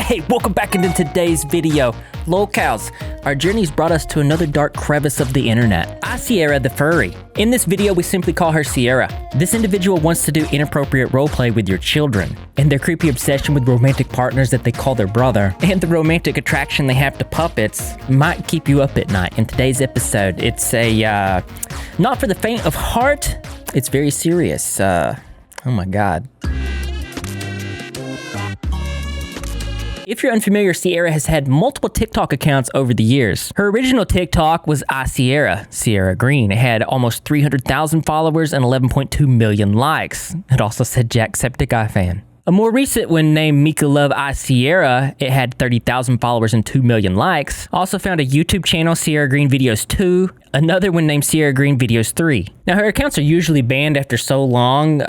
Hey, welcome back into today's video. Locals, our journey's brought us to another dark crevice of the internet. Icierra the Furry. In this video, we simply call her Icierra. This individual wants to do inappropriate roleplay with your children, and their creepy obsession with romantic partners that they call their brother, and the romantic attraction they have to puppets might keep you up at night. In today's episode, it's a, not for the faint of heart. It's very serious. Oh my God. If you're unfamiliar, Icierra has had multiple TikTok accounts over the years. Her original TikTok was Icierra, Sierra Green. It had almost 300,000 followers and 11.2 million likes. It also said Jacksepticeye fan. A more recent one named Mika Love Icierra, it had 30,000 followers and 2 million likes. Also found a YouTube channel, Sierra Green Videos 2. Another one named Sierra Green Videos 3. Now her accounts are usually banned after so long,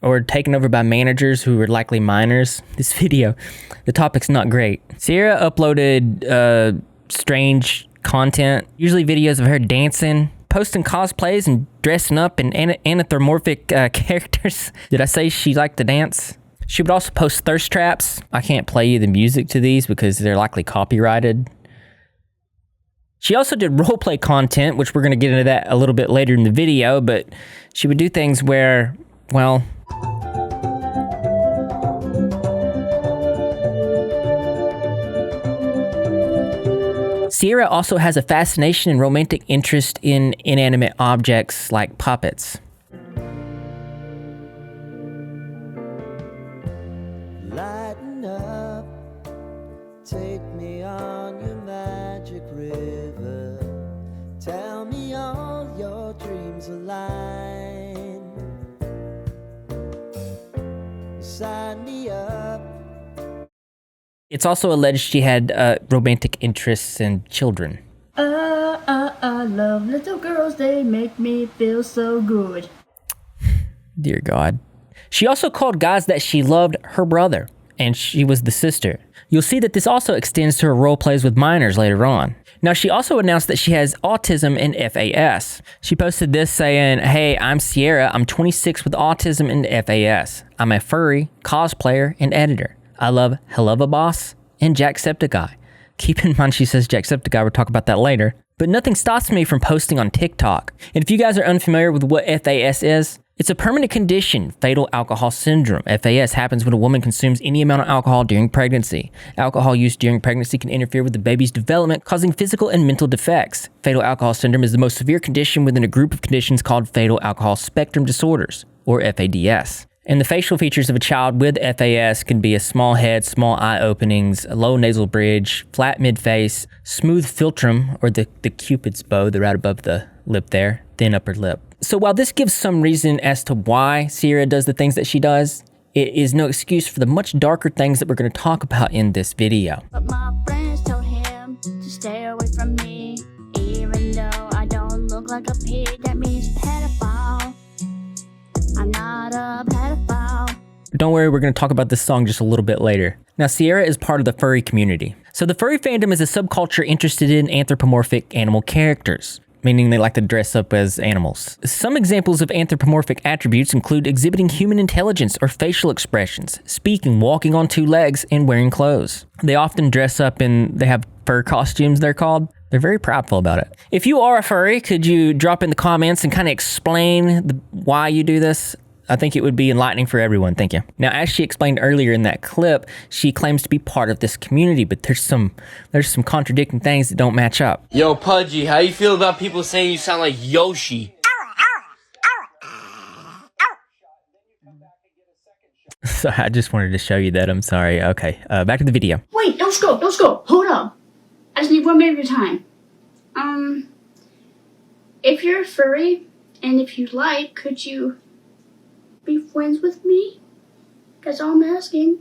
or taken over by managers who were likely minors. This video, the topic's not great. Icierra uploaded strange content, usually videos of her dancing, posting cosplays and dressing up in anthropomorphic characters. Did I say she liked to dance? She would also post thirst traps. I can't play you the music to these because they're likely copyrighted. She also did roleplay content, which we're gonna get into that a little bit later in the video, but she would do things where, well, Icierra also has a fascination and romantic interest in inanimate objects like puppets. Lighten up, take me on your magic river. Tell me all your dreams align. Sign me up. It's also alleged she had romantic interests in children. I love little girls, they make me feel so good. Dear God. She also called guys that she loved her brother, and she was the sister. You'll see that this also extends to her role plays with minors later on. Now, she also announced that she has autism and FAS. She posted this saying, "Hey, I'm Icierra. I'm 26 with autism and FAS. I'm a furry, cosplayer, and editor. I love Helluva Boss and Jacksepticeye." Keep in mind she says Jacksepticeye, we'll talk about that later. But nothing stops me from posting on TikTok. And if you guys are unfamiliar with what FAS is, it's a permanent condition, fatal alcohol syndrome. FAS happens when a woman consumes any amount of alcohol during pregnancy. Alcohol use during pregnancy can interfere with the baby's development, causing physical and mental defects. Fatal alcohol syndrome is the most severe condition within a group of conditions called fatal alcohol spectrum disorders, or FADS. And the facial features of a child with FAS can be a small head, small eye openings, a low nasal bridge, flat mid-face, smooth philtrum, or the cupid's bow, the right above the lip there, thin upper lip. So while this gives some reason as to why Icierra does the things that she does, it is no excuse for the much darker things that we're going to talk about in this video. But my friends told him to stay away from me. Even though I don't look like a pig, that means pedophile. I'm not a pedophile. Don't worry, we're going to talk about this song just a little bit later. Now, Icierra is part of the furry community. So the furry fandom is a subculture interested in anthropomorphic animal characters, meaning they like to dress up as animals. Some examples of anthropomorphic attributes include exhibiting human intelligence or facial expressions, speaking, walking on two legs, and wearing clothes. They often dress up they have fur costumes, they're called. They're very prideful about it. If you are a furry, could you drop in the comments and kind of explain why you do this? I think it would be enlightening for everyone. Thank you. Now, as she explained earlier in that clip, she claims to be part of this community, but there's some contradicting things that don't match up. Yo, Pudgy, how you feel about people saying you sound like Yoshi? So I just wanted to show you that. I'm sorry. Okay, back to the video. Wait, don't go. Hold up. I just need 1 minute of your time. If you're a furry, and if you like, could you be friends with me? That's all I'm asking.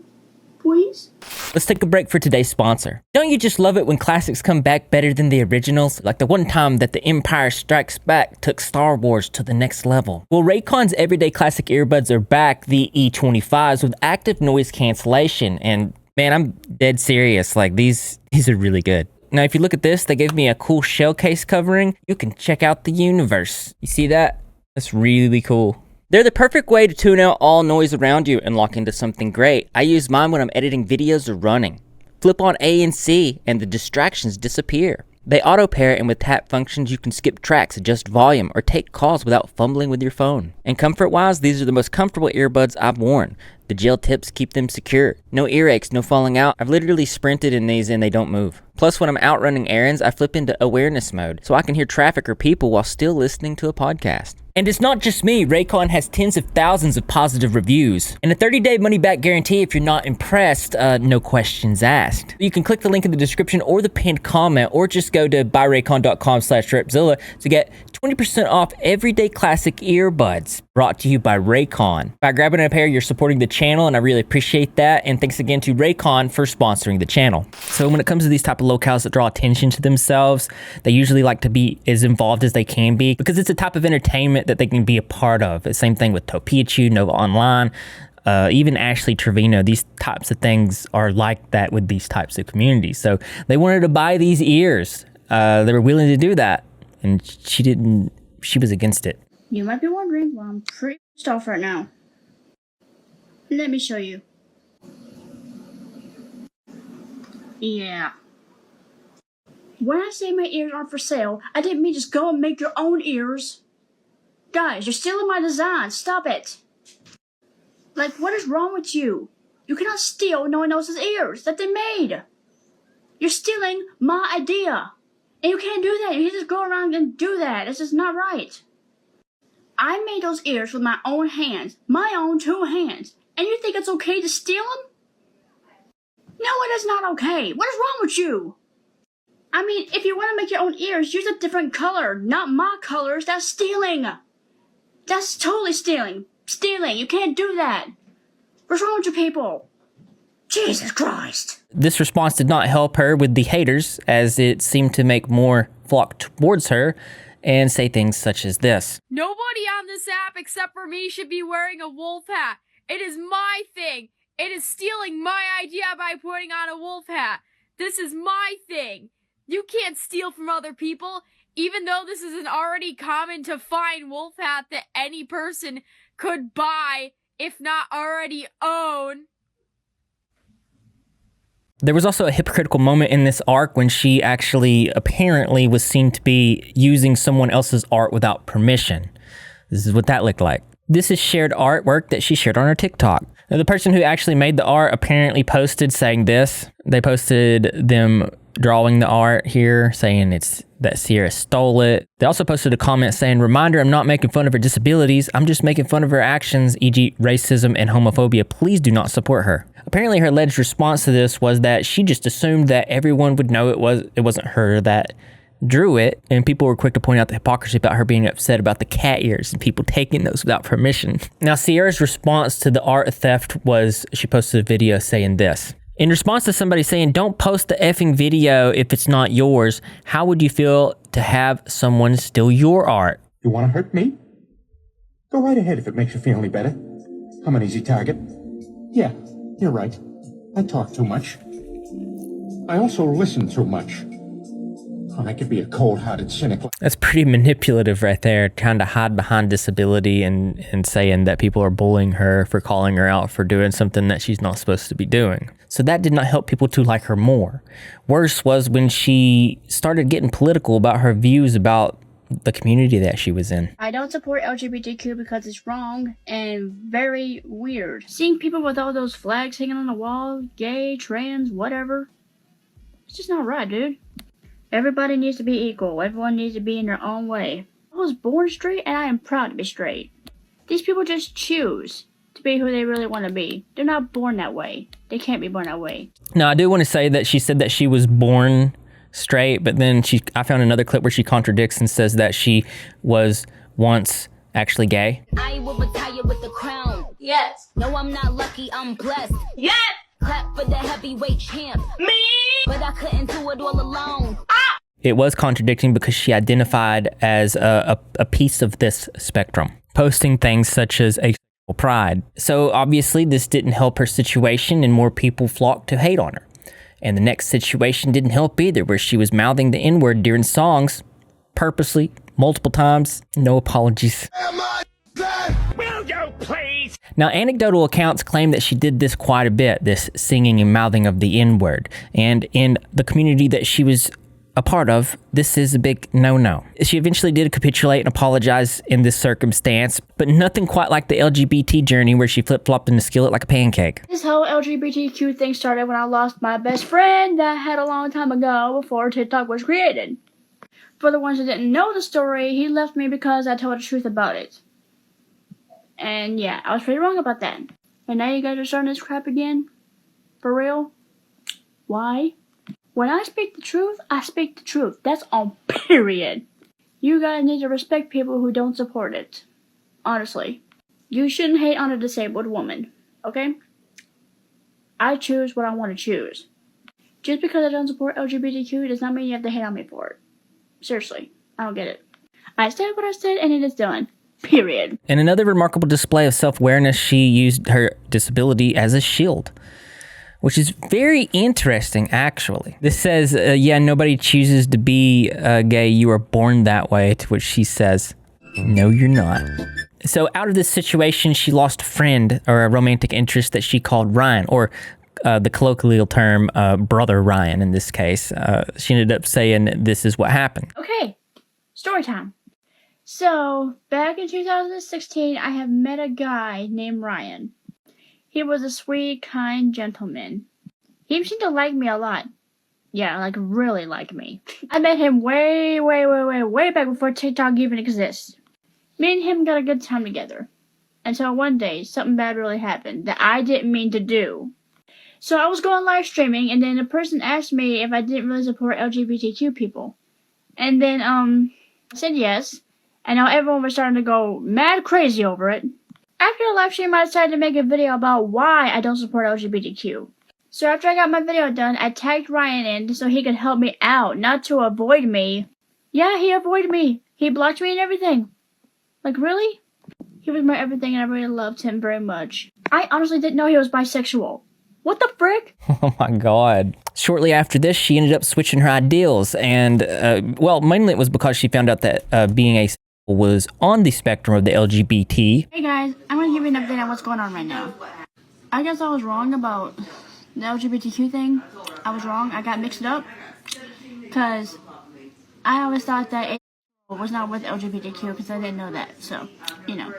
Please? Let's take a break for today's sponsor. Don't you just love it when classics come back better than the originals? Like the one time that The Empire Strikes Back took Star Wars to the next level. Well, Raycon's everyday classic earbuds are back, the E25s, with active noise cancellation. And man, I'm dead serious. Like these are really good. Now, if you look at this, they gave me a cool shell case covering. You can check out the universe. You see that? That's really cool. They're the perfect way to tune out all noise around you and lock into something great. I use mine when I'm editing videos or running. Flip on A and C and the distractions disappear. They auto pair, and with tap functions you can skip tracks, adjust volume, or take calls without fumbling with your phone. And comfort-wise, these are the most comfortable earbuds I've worn. The gel tips keep them secure. No earaches, no falling out. I've literally sprinted in these and they don't move. Plus, when I'm out running errands, I flip into awareness mode so I can hear traffic or people while still listening to a podcast. And it's not just me, Raycon has tens of thousands of positive reviews. And a 30-day money-back guarantee if you're not impressed, no questions asked. You can click the link in the description or the pinned comment, or just go to buyraycon.com/Repzilla to get 20% off everyday classic earbuds. Brought to you by Raycon. By grabbing a pair, you're supporting the channel, and I really appreciate that. And thanks again to Raycon for sponsoring the channel. So when it comes to these type of locales that draw attention to themselves, they usually like to be as involved as they can be because it's a type of entertainment that they can be a part of. The same thing with Topiachu, Nova Online, even Ashley Trevino. These types of things are like that with these types of communities. So they wanted to buy these ears. They were willing to do that, and she was against it. You might be wondering why I'm pretty pissed off right now. Let me show you. Yeah. When I say my ears aren't for sale, I didn't mean just go and make your own ears. Guys, you're stealing my design. Stop it. Like, what is wrong with you? You cannot steal no one else's ears that they made. You're stealing my idea. And you can't do that. You can't just go around and do that. This is not right. I made those ears with my own hands. My own 2 hands. And you think it's okay to steal them? No, it is not okay. What is wrong with you? I mean, if you want to make your own ears, use a different color. Not my colors. That's stealing. That's totally stealing. Stealing. You can't do that. What's wrong with you people? Jesus Christ. This response did not help her with the haters, as it seemed to make more flock towards her and say things such as this. Nobody on this app except for me should be wearing a wolf hat. It is my thing. It is stealing my idea by putting on a wolf hat. This is my thing. You can't steal from other people, even though this is an already common to find wolf hat that any person could buy, if not already own. There was also a hypocritical moment in this arc when she actually apparently was seen to be using someone else's art without permission. This is what that looked like. This is shared artwork that she shared on her TikTok. Now, the person who actually made the art apparently posted saying this. They posted them drawing the art here, saying it's that Icierra stole it. They also posted a comment saying, "Reminder, I'm not making fun of her disabilities. I'm just making fun of her actions, e.g. racism and homophobia. Please do not support her." Apparently her alleged response to this was that she just assumed that everyone would know it wasn't her that drew it, and people were quick to point out the hypocrisy about her being upset about the cat ears and people taking those without permission. Now, Sierra's response to the art theft was she posted a video saying this. In response to somebody saying, "Don't post the effing video if it's not yours, how would you feel to have someone steal your art?" You want to hurt me? Go right ahead if it makes you feel any better. I'm an easy target. Yeah, you're right. I talk too much. I also listen too much. I could be a cold-hearted cynic. That's pretty manipulative right there, trying to hide behind disability and saying that people are bullying her for calling her out for doing something that she's not supposed to be doing. So that did not help people to like her more. Worse was when she started getting political about her views about the community that she was in. I don't support LGBTQ because it's wrong and very weird. Seeing people with all those flags hanging on the wall, gay, trans, whatever, it's just not right, dude. Everybody needs to be equal. Everyone needs to be in their own way. I was born straight and I am proud to be straight. These people just choose to be who they really want to be. They're not born that way. They can't be born that way. Now, I do want to say that she said that she was born straight, but then I found another clip where she contradicts and says that she was once actually gay. I will retire with the crown. Yes. No, I'm not lucky, I'm blessed. Yes. Clap for the heavyweight champ. Me. But I couldn't do it all alone. It was contradicting because she identified as a piece of this spectrum, posting things such as a pride. So obviously this didn't help her situation and more people flocked to hate on her. And the next situation didn't help either, where she was mouthing the N-word during songs, purposely, multiple times. No apologies. Am I black? Will you please? Now, anecdotal accounts claim that she did this quite a bit, this singing and mouthing of the N-word. And in the community that she was a part of, this is a big no-no. She eventually did capitulate and apologize in this circumstance, but nothing quite like the LGBT journey where she flip-flopped in the skillet like a pancake. This whole LGBTQ thing started when I lost my best friend that I had a long time ago before TikTok was created. For the ones that didn't know the story, he left me because I told the truth about it. And yeah, I was pretty wrong about that. And now you guys are starting this crap again? For real? Why? When I speak the truth, I speak the truth. That's on period. You guys need to respect people who don't support it. Honestly. You shouldn't hate on a disabled woman. Okay? I choose what I want to choose. Just because I don't support LGBTQ does not mean you have to hate on me for it. Seriously. I don't get it. I said what I said and it is done. Period. In another remarkable display of self-awareness, she used her disability as a shield, which is very interesting, actually. This says, yeah, nobody chooses to be gay. You are born that way, to which she says, no, you're not. So out of this situation, she lost a friend or a romantic interest that she called Ryan, or the colloquial term, brother Ryan in this case. She ended up saying this is what happened. Okay, story time. So, back in 2016, I have met a guy named Ryan. He was a sweet, kind gentleman. He seemed to like me a lot. Yeah, like really like me. I met him way back before TikTok even exists. Me and him got a good time together. Until one day, something bad really happened that I didn't mean to do. So I was going live streaming, and then a person asked me if I didn't really support LGBTQ people. And then, I said yes. And now everyone was starting to go mad crazy over it. After the live stream, I decided to make a video about why I don't support LGBTQ. So after I got my video done, I tagged Ryan in so he could help me out, not to avoid me. Yeah, he avoided me. He blocked me and everything. Like, really? He was my everything and I really loved him very much. I honestly didn't know he was bisexual. What the frick? Oh my God. Shortly after this, she ended up switching her ideals. And, well, mainly it was because she found out that being asexual was on the spectrum of the LGBT. Hey guys, I'm gonna give you an update on what's going on right now. I guess I was wrong about the LGBTQ thing. I was wrong. I got mixed up. Because I always thought that asexual was not with LGBTQ because I didn't know that. So, you know.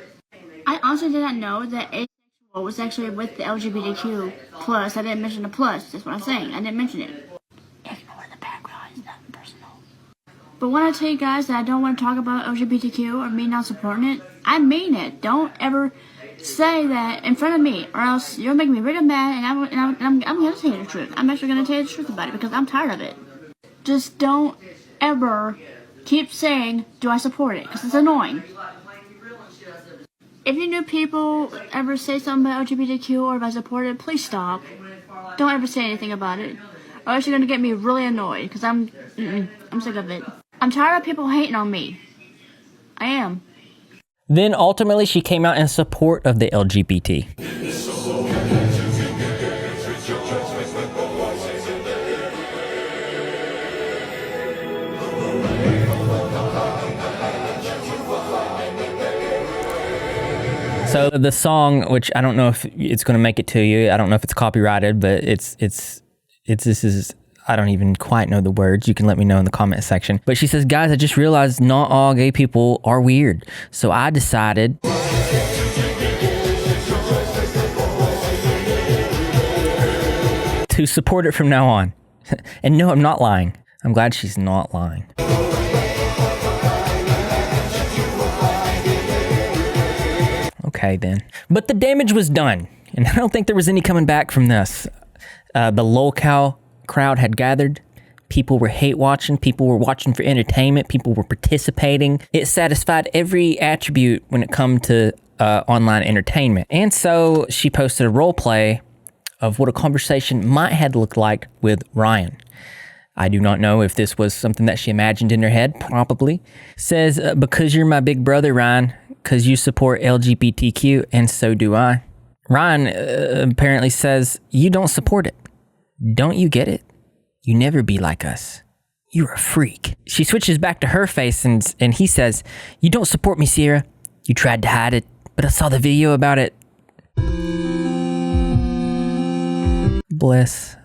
I honestly did not know that asexual was actually with the LGBTQ plus. I didn't mention the plus. That's what I'm saying. I didn't mention it. Ignore the background. It's nothing personal. But when I tell you guys that I don't want to talk about LGBTQ or me not supporting it, I mean it. Don't ever say that in front of me, or else you'll make me really mad, and I'm going to tell you the truth. I'm actually going to tell you the truth about it because I'm tired of it. Just don't ever keep saying, do I support it? Because it's annoying. If you new people ever say something about LGBTQ or if I support it, please stop. Don't ever say anything about it, or else you're going to get me really annoyed because I'm sick of it. I'm tired of people hating on me. I am. Then ultimately she came out in support of the LGBT. So the song, which I don't know if it's going to make it to you, I don't know if it's copyrighted, but this is, I don't even quite know the words. You can let me know in the comment section. But she says, guys, I just realized not all gay people are weird. So I decided to support it from now on. And no, I'm not lying. I'm glad she's not lying. Okay, then. But the damage was done. And I don't think there was any coming back from this. The lolcow crowd had gathered. People were hate watching. People were watching for entertainment. People were participating. It satisfied every attribute when it come to online entertainment. And so she posted a role play of what a conversation might have looked like with Ryan. I do not know if this was something that she imagined in her head. Probably. Says, because you're my big brother, Ryan, because you support LGBTQ, and so do I. Ryan apparently says, you don't support it. Don't you get it? You never be like us. You're a freak. She switches back to her face and he says, you don't support me, Icierra. You tried to hide it. but I saw the video about it. Bless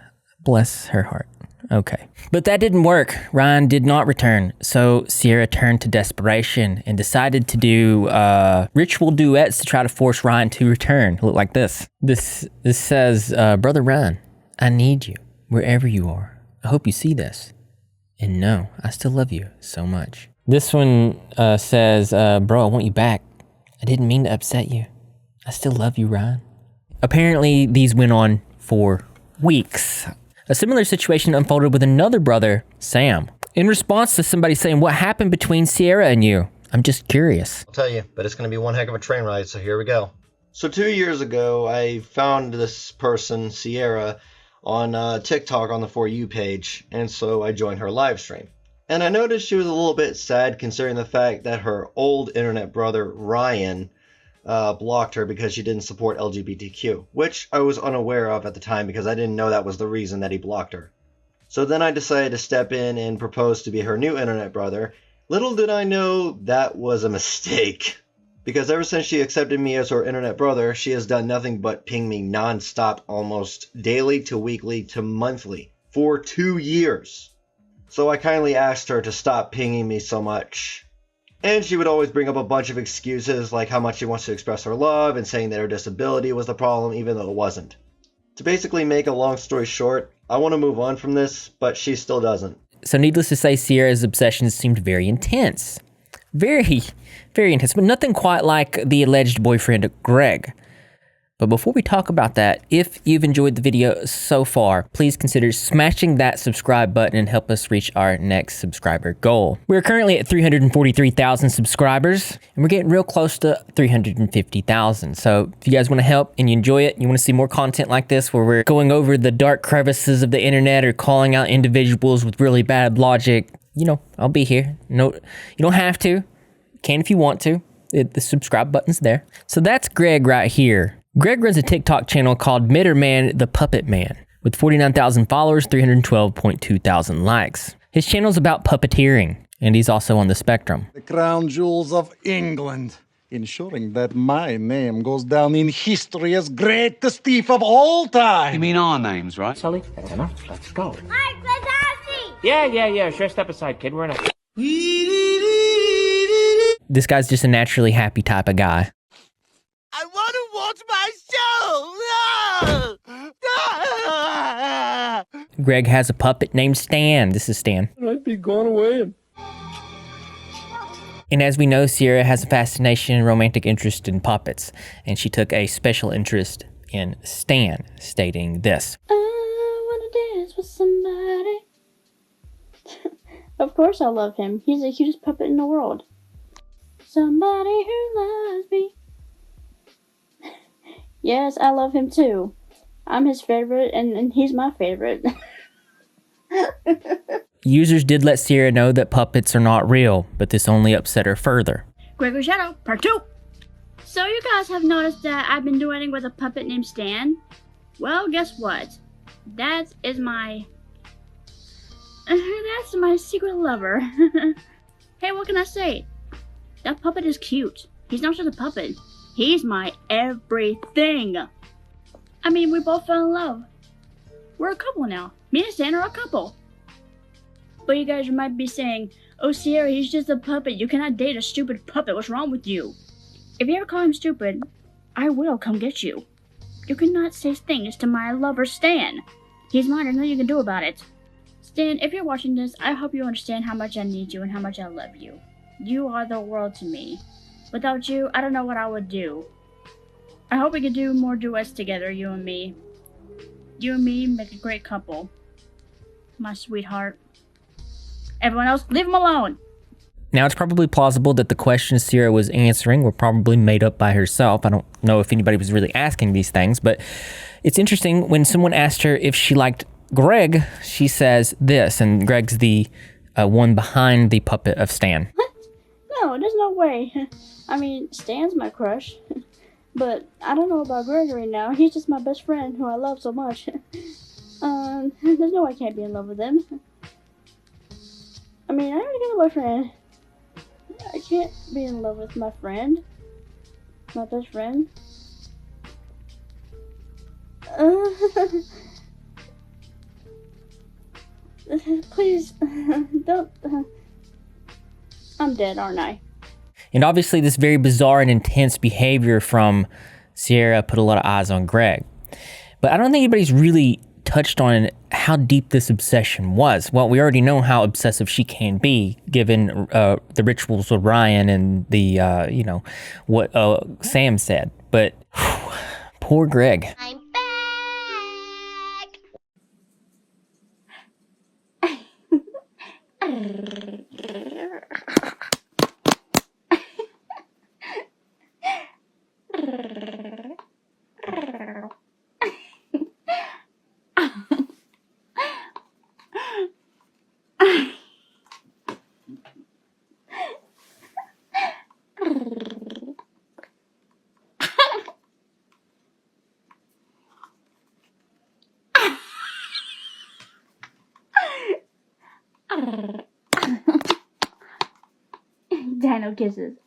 her heart. Okay. But that didn't work. Ryan did not return. So Icierra turned to desperation and decided to do ritual duets to try to force Ryan to return. Look like this. This says, Brother Ryan, I need you wherever you are. I hope you see this. And no, I still love you so much. This one says, bro, I want you back. I didn't mean to upset you. I still love you, Ryan. Apparently, these went on for weeks. A similar situation unfolded with another brother, Sam. In response to somebody saying, what happened between Icierra and you? I'm just curious. I'll tell you, but it's going to be one heck of a train ride, so here we go. So 2 years ago, I found this person, Icierra, on TikTok on the For You page, and so I joined her live stream. And I noticed she was a little bit sad considering the fact that her old internet brother, Ryan, blocked her because she didn't support LGBTQ, which I was unaware of at the time because I didn't know that was the reason that he blocked her. So then I decided to step in and propose to be her new internet brother. Little did I know that was a mistake, because ever since she accepted me as her internet brother, she has done nothing but ping me non-stop, almost daily to weekly to monthly, for 2 years. So I kindly asked her to stop pinging me so much. And she would always bring up a bunch of excuses like how much she wants to express her love and saying that her disability was the problem even though it wasn't. To basically make a long story short, I want to move on from this, but she still doesn't. So needless to say, Icierra's obsessions seemed very intense. Very, very intense, but nothing quite like the alleged boyfriend, Greg. But before we talk about that, if you've enjoyed the video so far, please consider smashing that subscribe button and help us reach our next subscriber goal. We're currently at 343,000 subscribers, and we're getting real close to 350,000. So if you guys want to help and you enjoy it, you want to see more content like this where we're going over the dark crevices of the internet or calling out individuals with really bad logic, you know, I'll be here. No, you don't have to. You can if you want to. The subscribe button's there. So that's Greg right here. Greg runs a TikTok channel called Mitterman the Puppet Man with 49,000 followers, 312.2 thousand likes. His channel's about puppeteering, and he's also on the spectrum. The crown jewels of England, ensuring that my name goes down in history as greatest thief of all time. You mean our names, right? Sully, that's enough. Let's go. Hi, Gladowski! Yeah. Sure, step aside, kid. We're in a... This guy's just a naturally happy type of guy. I want to watch my show! No! Greg has a puppet named Stan. This is Stan. I'd be gone away. And as we know, Icierra has a fascination and romantic interest in puppets, and she took a special interest in Stan, stating this. I want to dance with somebody. Of course I love him. He's the cutest puppet in the world. Somebody who loves me. Yes, I love him too. I'm his favorite, and he's my favorite. Users did let Icierra know that puppets are not real, but this only upset her further. Gregory Shadow, part 2. So you guys have noticed that I've been duetting with a puppet named Stan? Well, guess what? That is my... that's my secret lover. Hey, what can I say? That puppet is cute. He's not just a puppet. He's my everything. I mean, we both fell in love. We're a couple now. Me and Stan are a couple. But you guys might be saying, oh, Icierra, he's just a puppet. You cannot date a stupid puppet. What's wrong with you? If you ever call him stupid, I will come get you. You cannot say things to my lover, Stan. He's mine. There's nothing you can do about it. Stan, if you're watching this, I hope you understand how much I need you and how much I love you. You are the world to me. Without you, I don't know what I would do. I hope we could do more duets together, you and me. You and me make a great couple. My sweetheart. Everyone else, leave him alone! Now, it's probably plausible that the questions Icierra was answering were probably made up by herself. I don't know if anybody was really asking these things, but it's interesting when someone asked her if she liked Greg, she says this, and Greg's the one behind the puppet of Stan. What? No, there's no way. I mean, Stan's my crush. But I don't know about Gregory now. He's just my best friend who I love so much. There's no way I can't be in love with him. I mean, I already got a boyfriend. I can't be in love with my friend. My best friend? Please, don't. I'm dead, aren't I? And obviously this very bizarre and intense behavior from Icierra put a lot of eyes on Greg. But I don't think anybody's really touched on how deep this obsession was. Well, we already know how obsessive she can be, given the rituals with Ryan and the, what Sam said. But poor Greg. I'm back. Dino kisses.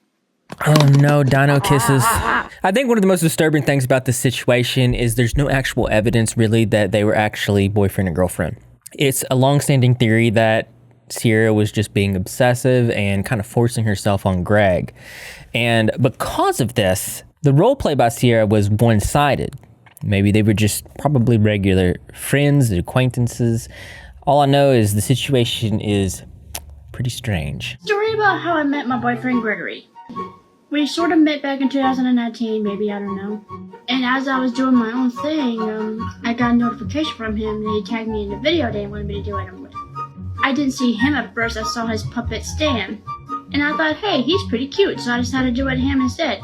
Oh no, dino kisses. I think one of the most disturbing things about this situation is there's no actual evidence really that they were actually boyfriend and girlfriend. It's a long-standing theory that Icierra was just being obsessive and kind of forcing herself on Greg. And because of this, the role play by Icierra was one-sided. Maybe they were just probably regular friends, acquaintances. All I know is the situation is pretty strange. Story about how I met my boyfriend Gregory. We sort of met back in 2019, maybe, I don't know. And as I was doing my own thing, I got a notification from him that he tagged me in a video that he wanted me to do it with. I didn't see him at first, I saw his puppet Stan. And I thought, hey, he's pretty cute, so I decided to do it to him instead.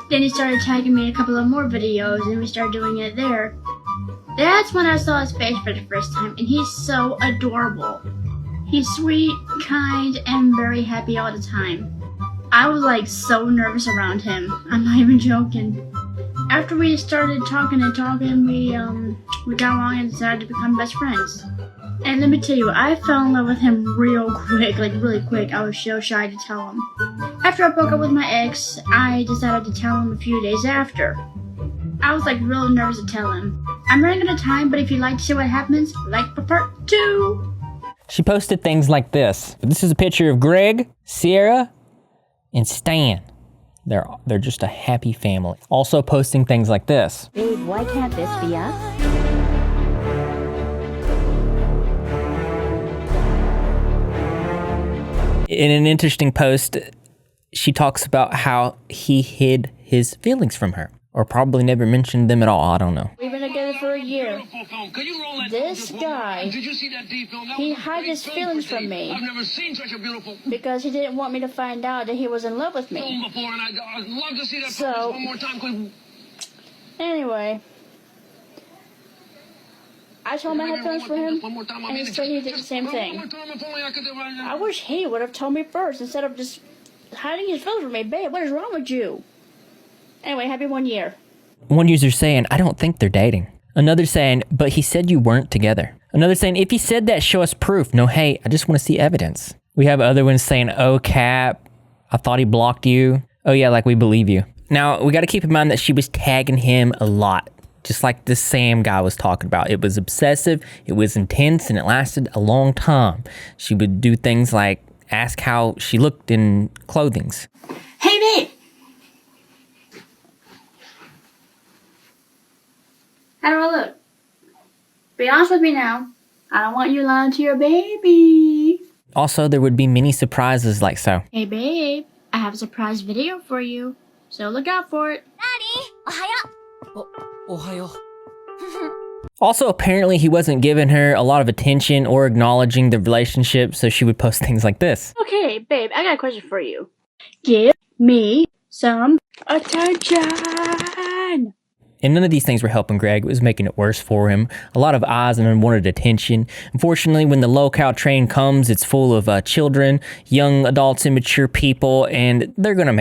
Then he started tagging me in a couple of more videos, and we started doing it there. That's when I saw his face for the first time, and he's so adorable. He's sweet, kind, and very happy all the time. I was like so nervous around him. I'm not even joking. After we started talking, we got along and decided to become best friends. And let me tell you, I fell in love with him real quick, like really quick. I was so shy to tell him. After I broke up with my ex, I decided to tell him a few days after. I was like real nervous to tell him. I'm running out of time, but if you'd like to see what happens, like for part 2. She posted things like this. This is a picture of Greg, Icierra, and Stan. They're just a happy family. Also posting things like this. Babe, why can't this be us? In an interesting post, she talks about how he hid his feelings from her, or probably never mentioned them at all. I don't know. We've been together for a year. This guy, he hid his feelings from me. I've never seen such a beautiful Because he didn't want me to find out that he was in love with me. film before, and I'd love to see that So- one more time. Anyway, I told him I had feelings for him, and he said he did the same thing. I wish he would have told me first instead of just hiding his feelings from me. Babe, what is wrong with you? Anyway, happy 1 year. One user saying, I don't think they're dating. Another saying, but he said you weren't together. Another saying, if he said that, show us proof. No, hey, I just want to see evidence. We have other ones saying, oh, Cap, I thought he blocked you. Oh yeah, like we believe you. Now, we got to keep in mind that she was tagging him a lot. Just like this Sam guy was talking about. It was obsessive, it was intense, and it lasted a long time. She would do things like ask how she looked in clothings. Hey, babe! How do I look? Be honest with me now. I don't want you lying to your baby. Also, there would be many surprises like so. Hey, babe. I have a surprise video for you. So look out for it. Daddy, ohayo. Also, apparently he wasn't giving her a lot of attention or acknowledging the relationship, so she would post things like this. Okay, babe, I got a question for you. Give me some attention. And none of these things were helping Greg. It was making it worse for him. A lot of eyes and unwanted attention. Unfortunately, when the low-cow train comes, it's full of children, young adults, immature people, and they're gonna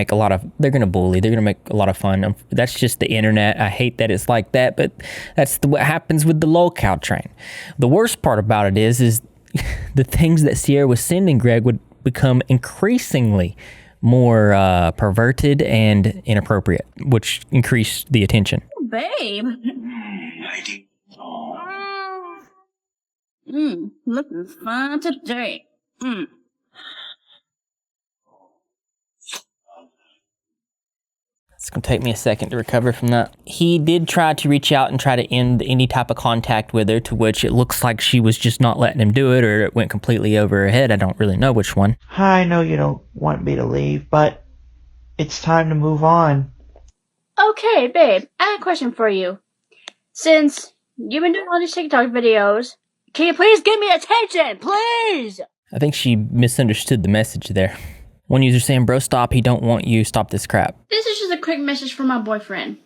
bully. They're gonna make a lot of fun. That's just the internet. I hate that it's like that, but that's what happens with the low-cow train. The worst part about it is the things that Icierra was sending Greg would become increasingly more perverted and inappropriate, which increased the attention. Babe. Looking fine today. It's going to take me a second to recover from that. He did try to reach out and try to end any type of contact with her, to which it looks like she was just not letting him do it, or it went completely over her head. I don't really know which one. I know you don't want me to leave, but it's time to move on. Okay, babe, I have a question for you. Since you've been doing all these TikTok videos, can you please give me attention, please? I think she misunderstood the message there. One user saying, bro, stop, he don't want you, stop this crap. This is just a quick message from my boyfriend.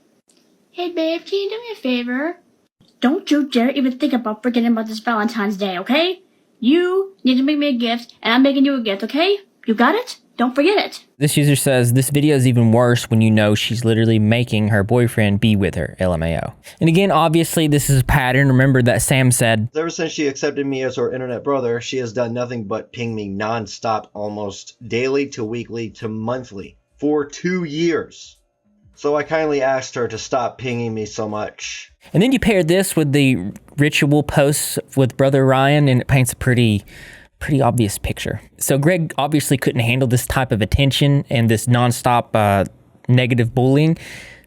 Hey babe, can you do me a favor? Don't you dare even think about forgetting about this Valentine's Day, okay? You need to make me a gift, and I'm making you a gift, okay? You got it? Don't forget it. This user says, this video is even worse when you know she's literally making her boyfriend be with her, LMAO. And again, obviously, this is a pattern. Remember that Sam said, ever since she accepted me as her internet brother, she has done nothing but ping me non-stop, almost daily to weekly to monthly, for 2 years. So I kindly asked her to stop pinging me so much. And then you pair this with the ritual posts with Brother Ryan, and it paints a pretty obvious picture. So Greg obviously couldn't handle this type of attention and this nonstop negative bullying.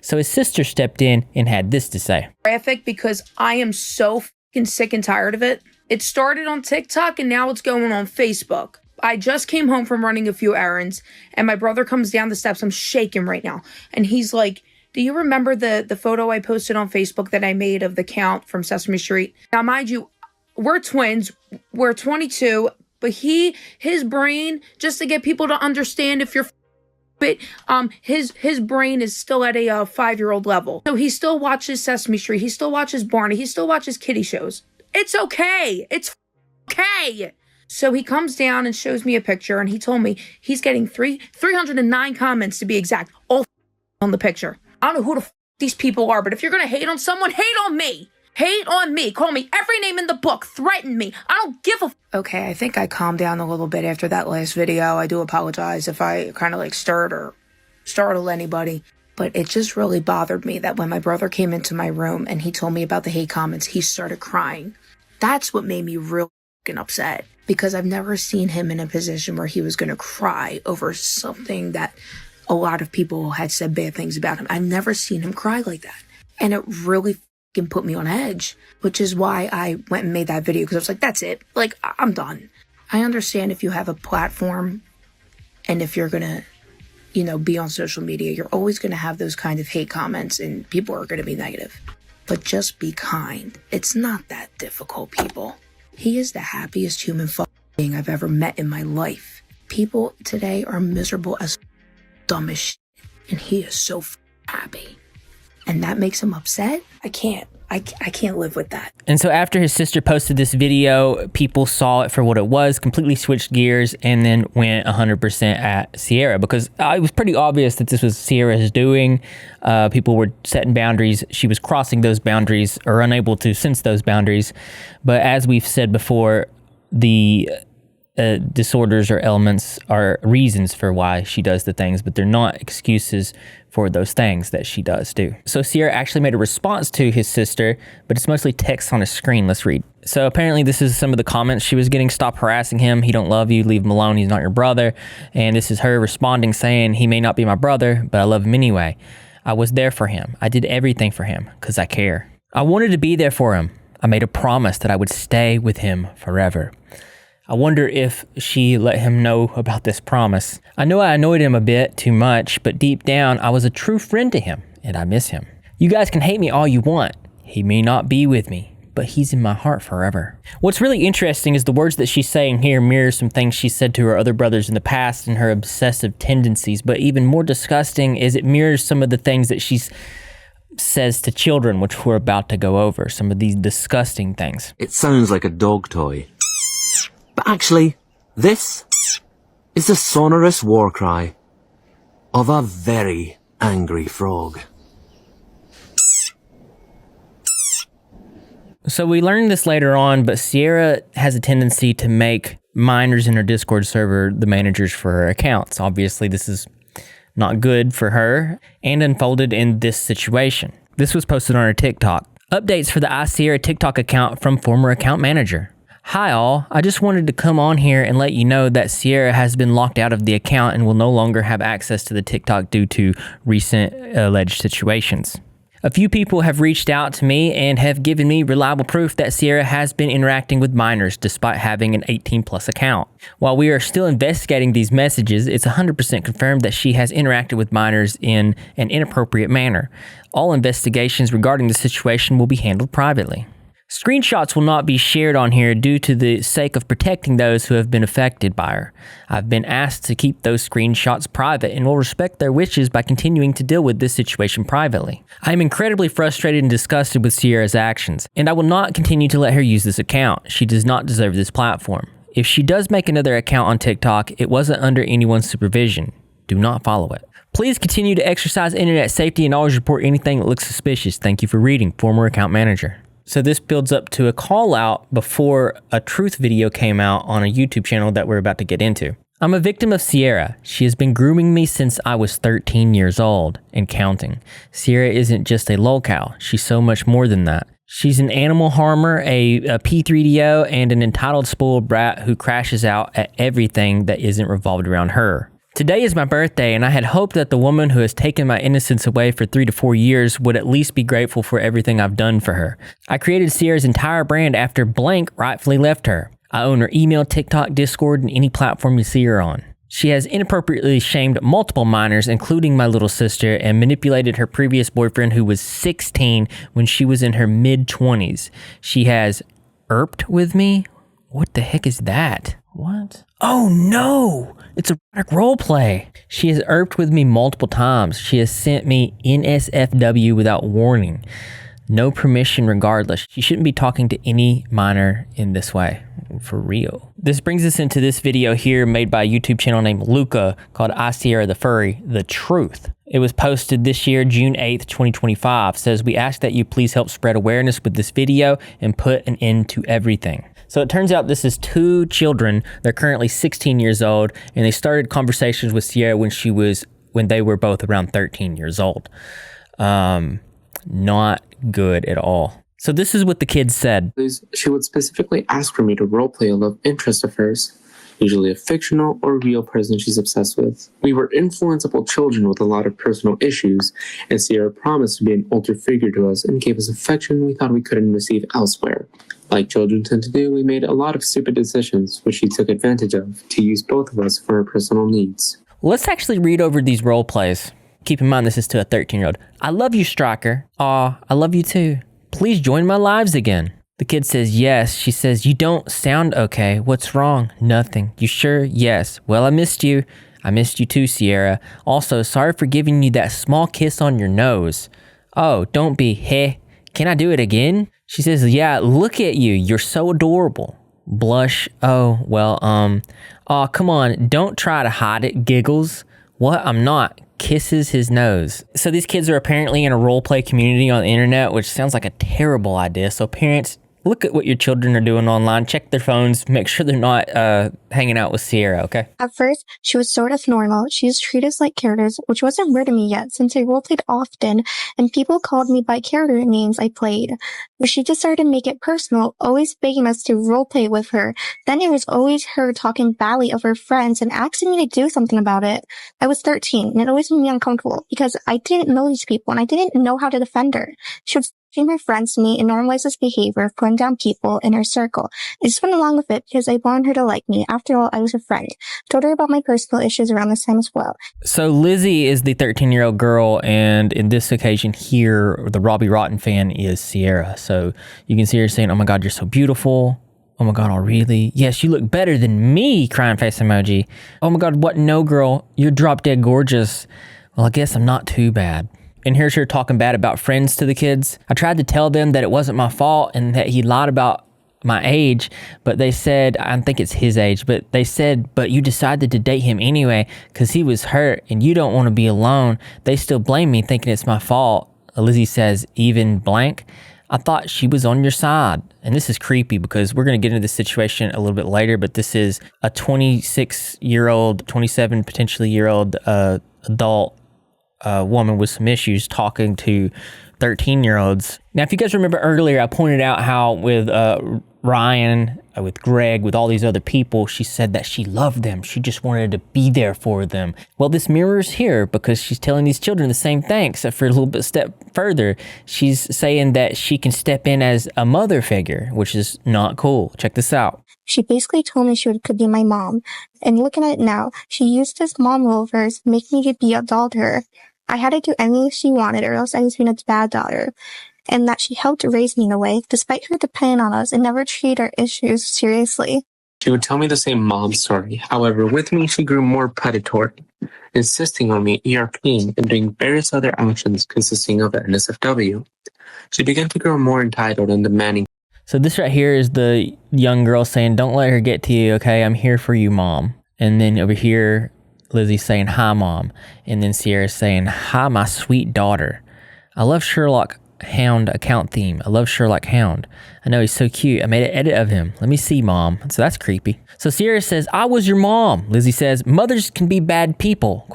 So his sister stepped in and had this to say. Graphic, because I am so fucking sick and tired of it. It started on TikTok and now it's going on Facebook. I just came home from running a few errands and my brother comes down the steps. I'm shaking right now. And he's like, do you remember the photo I posted on Facebook that I made of the Count from Sesame Street? Now, mind you, we're twins. We're 22. But his brain, just to get people to understand if you're but his brain is still at a 5-year-old level. So he still watches Sesame Street. He still watches Barney. He still watches kiddie shows. It's okay. It's okay. So he comes down and shows me a picture, and he told me he's getting 309 comments to be exact, all on the picture. I don't know who the these people are, but if you're gonna hate on someone, hate on me. Hate on me. Call me every name in the book. Threaten me. I don't give a Okay, I think I calmed down a little bit after that last video. I do apologize if I kind of like stirred or startled anybody. But it just really bothered me that when my brother came into my room and he told me about the hate comments, he started crying. That's what made me real fucking upset. Because I've never seen him in a position where he was going to cry over something that a lot of people had said bad things about him. I've never seen him cry like that. And it really can put me on edge, which is why I went and made that video, because I was like, that's it. Like, I'm done. I understand if you have a platform and if you're going to, be on social media, you're always going to have those kind of hate comments and people are going to be negative. But just be kind. It's not that difficult, people. He is the happiest human being I've ever met in my life. People today are miserable as dumb as shit, and he is so happy. And that makes him upset? I can't live with that. And so after his sister posted this video, people saw it for what it was, completely switched gears, and then went 100% at Icierra, because it was pretty obvious that this was Icierra's doing. People were setting boundaries. She was crossing those boundaries, or unable to sense those boundaries. But as we've said before, the disorders or elements are reasons for why she does the things, but they're not excuses for those things that she does do. So Icierra actually made a response to his sister, but it's mostly text on a screen. Let's read. So apparently this is some of the comments she was getting. Stop harassing him. He don't love you. Leave him alone. He's not your brother. And this is her responding saying, he may not be my brother, but I love him anyway. I was there for him. I did everything for him because I care. I wanted to be there for him. I made a promise that I would stay with him forever. I wonder if she let him know about this promise. I know I annoyed him a bit too much, but deep down, I was a true friend to him, and I miss him. You guys can hate me all you want. He may not be with me, but he's in my heart forever. What's really interesting is the words that she's saying here mirror some things she said to her other brothers in the past and her obsessive tendencies, but even more disgusting is it mirrors some of the things that she says to children, which we're about to go over, some of these disgusting things. It sounds like a dog toy. But actually, this is the sonorous war cry of a very angry frog. So we learned this later on, but Icierra has a tendency to make minors in her Discord server the managers for her accounts. Obviously, this is not good for her and unfolded in this situation. This was posted on her TikTok. Updates for the Icierra TikTok account from former account manager. Hi all, I just wanted to come on here and let you know that Icierra has been locked out of the account and will no longer have access to the TikTok due to recent alleged situations. A few people have reached out to me and have given me reliable proof that Icierra has been interacting with minors despite having an 18+ account. While we are still investigating these messages, it's 100% confirmed that she has interacted with minors in an inappropriate manner. All investigations regarding the situation will be handled privately. Screenshots will not be shared on here due to the sake of protecting those who have been affected by her. I've been asked to keep those screenshots private and will respect their wishes by continuing to deal with this situation privately. I am incredibly frustrated and disgusted with Icierra's actions, and I will not continue to let her use this account. She does not deserve this platform. If she does make another account on TikTok, it wasn't under anyone's supervision. Do not follow it. Please continue to exercise internet safety and always report anything that looks suspicious. Thank you for reading, former account manager. So this builds up to a call out before a truth video came out on a YouTube channel that we're about to get into. I'm a victim of Icierra. She has been grooming me since I was 13 years old and counting. Icierra isn't just a lolcow. She's so much more than that. She's an animal harmer, a P3DO, and an entitled spoiled brat who crashes out at everything that isn't revolved around her. Today is my birthday, and I had hoped that the woman who has taken my innocence away for 3 to 4 years would at least be grateful for everything I've done for her. I created Icierra's entire brand after blank rightfully left her. I own her email, TikTok, Discord, and any platform you see her on. She has inappropriately shamed multiple minors, including my little sister, and manipulated her previous boyfriend who was 16 when she was in her mid-20s. She has erped with me? What the heck is that? What? Oh no! It's a role play. She has erped with me multiple times. She has sent me NSFW without warning. No permission regardless. She shouldn't be talking to any minor in this way. For real. This brings us into this video here made by a YouTube channel named Luca called Icierra the Furry, The Truth. It was posted this year, June 8th, 2025. Says, we ask that you please help spread awareness with this video and put an end to everything. So it turns out this is 2 children. They're currently 16 years old, and they started conversations with Icierra when they were both around 13 years old. Not good at all. So this is what the kids said. She would specifically ask for me to roleplay a love interest of hers, usually a fictional or real person she's obsessed with. We were influenceable children with a lot of personal issues, and Icierra promised to be an older figure to us and gave us affection we thought we couldn't receive elsewhere. Like children tend to do, we made a lot of stupid decisions, which she took advantage of to use both of us for her personal needs. Let's actually read over these role plays. Keep in mind this is to a 13-year-old. I love you, Striker. Aw, I love you too. Please join my lives again. The kid says yes. She says, you don't sound okay. What's wrong? Nothing. You sure? Yes. Well, I missed you. I missed you too, Icierra. Also, sorry for giving you that small kiss on your nose. Oh, don't be. Heh. Can I do it again? She says, yeah, look at you. You're so adorable. Blush. Oh, well, aw, come on. Don't try to hide it. Giggles. What? I'm not. Kisses his nose. So these kids are apparently in a role play community on the internet, which sounds like a terrible idea. So parents, look at what your children are doing online. Check their phones. Make sure they're not hanging out with Icierra, okay? At first, she was sort of normal. She used to treat us like characters, which wasn't weird to me yet, since I roleplayed often, and people called me by character names I played. But she just started to make it personal, always begging us to roleplay with her. Then it was always her talking badly of her friends and asking me to do something about it. I was 13, and it always made me uncomfortable, because I didn't know these people, and I didn't know how to defend her. She would bring her friends to me and normalize this behavior of putting down people in her circle. I just went along with it because I wanted her to like me. After all, I was a friend. Told her about my personal issues around this time as well. So Lizzie is the 13-year-old girl, and in this occasion here, the Robbie Rotten fan is Icierra. So you can see her saying, oh my God, you're so beautiful. Oh my God, oh really? Yes, you look better than me, crying face emoji. Oh my God, what? No, girl, you're drop dead gorgeous. Well, I guess I'm not too bad. And here's her talking bad about friends to the kids. I tried to tell them that it wasn't my fault and that he lied about my age, but they said, I think it's his age, but they said, but you decided to date him anyway because he was hurt and you don't want to be alone. They still blame me thinking it's my fault. Lizzie says, even blank. I thought she was on your side. And this is creepy because we're going to get into this situation a little bit later, but this is a 26-year-old, 27 potentially year-old adult woman with some issues talking to 13-year-olds. Now, if you guys remember earlier, I pointed out how with Ryan, with Greg, with all these other people, she said that she loved them. She just wanted to be there for them. Well, this mirrors here because she's telling these children the same thing, except for a little bit step further. She's saying that she can step in as a mother figure, which is not cool. Check this out. She basically told me she could be my mom. And looking at it now, she used this mom role verse, make me to be a doll to her. I had to do anything she wanted or else I was being a bad daughter. And that she helped raise me in a way, despite her depending on us and never treat our issues seriously. She would tell me the same mom story. However, with me, she grew more predatory, insisting on me ERPing and doing various other actions consisting of NSFW. She began to grow more entitled and demanding. So this right here is the young girl saying, don't let her get to you, okay? I'm here for you, Mom. And then over here, Lizzie's saying, hi, Mom. And then Sierra's saying, hi, my sweet daughter. I love Sherlock Hound account theme. I love Sherlock Hound. I know he's so cute. I made an edit of him. Let me see, Mom. So that's creepy. So Sierra says, I was your mom. Lizzie says, mothers can be bad people, ?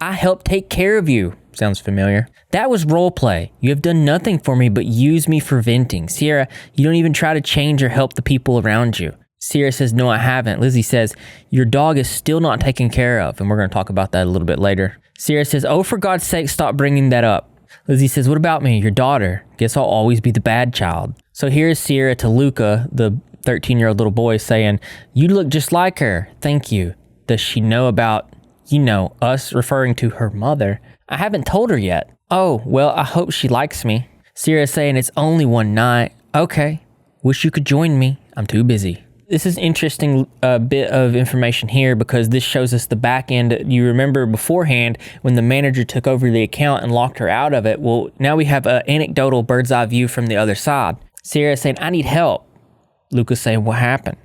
I helped take care of you. Sounds familiar. That was role play. You have done nothing for me but use me for venting. Sierra, you don't even try to change or help the people around you. Sierra says, no, I haven't. Lizzie says, your dog is still not taken care of. And we're going to talk about that a little bit later. Sierra says, oh, for God's sake, stop bringing that up. Lizzie says, what about me, your daughter? Guess I'll always be the bad child. So here's Sierra to Luca, the 13-year-old little boy, saying, you look just like her. Thank you. Does she know about, us, referring to her mother? I haven't told her yet. Oh, well, I hope she likes me. Sierra saying, it's only one night. Okay. Wish you could join me. I'm too busy. This is interesting bit of information here because this shows us the back end. You remember beforehand when the manager took over the account and locked her out of it. Well, now we have an anecdotal bird's eye view from the other side. Sierra saying, I need help. Lucas saying, what happened?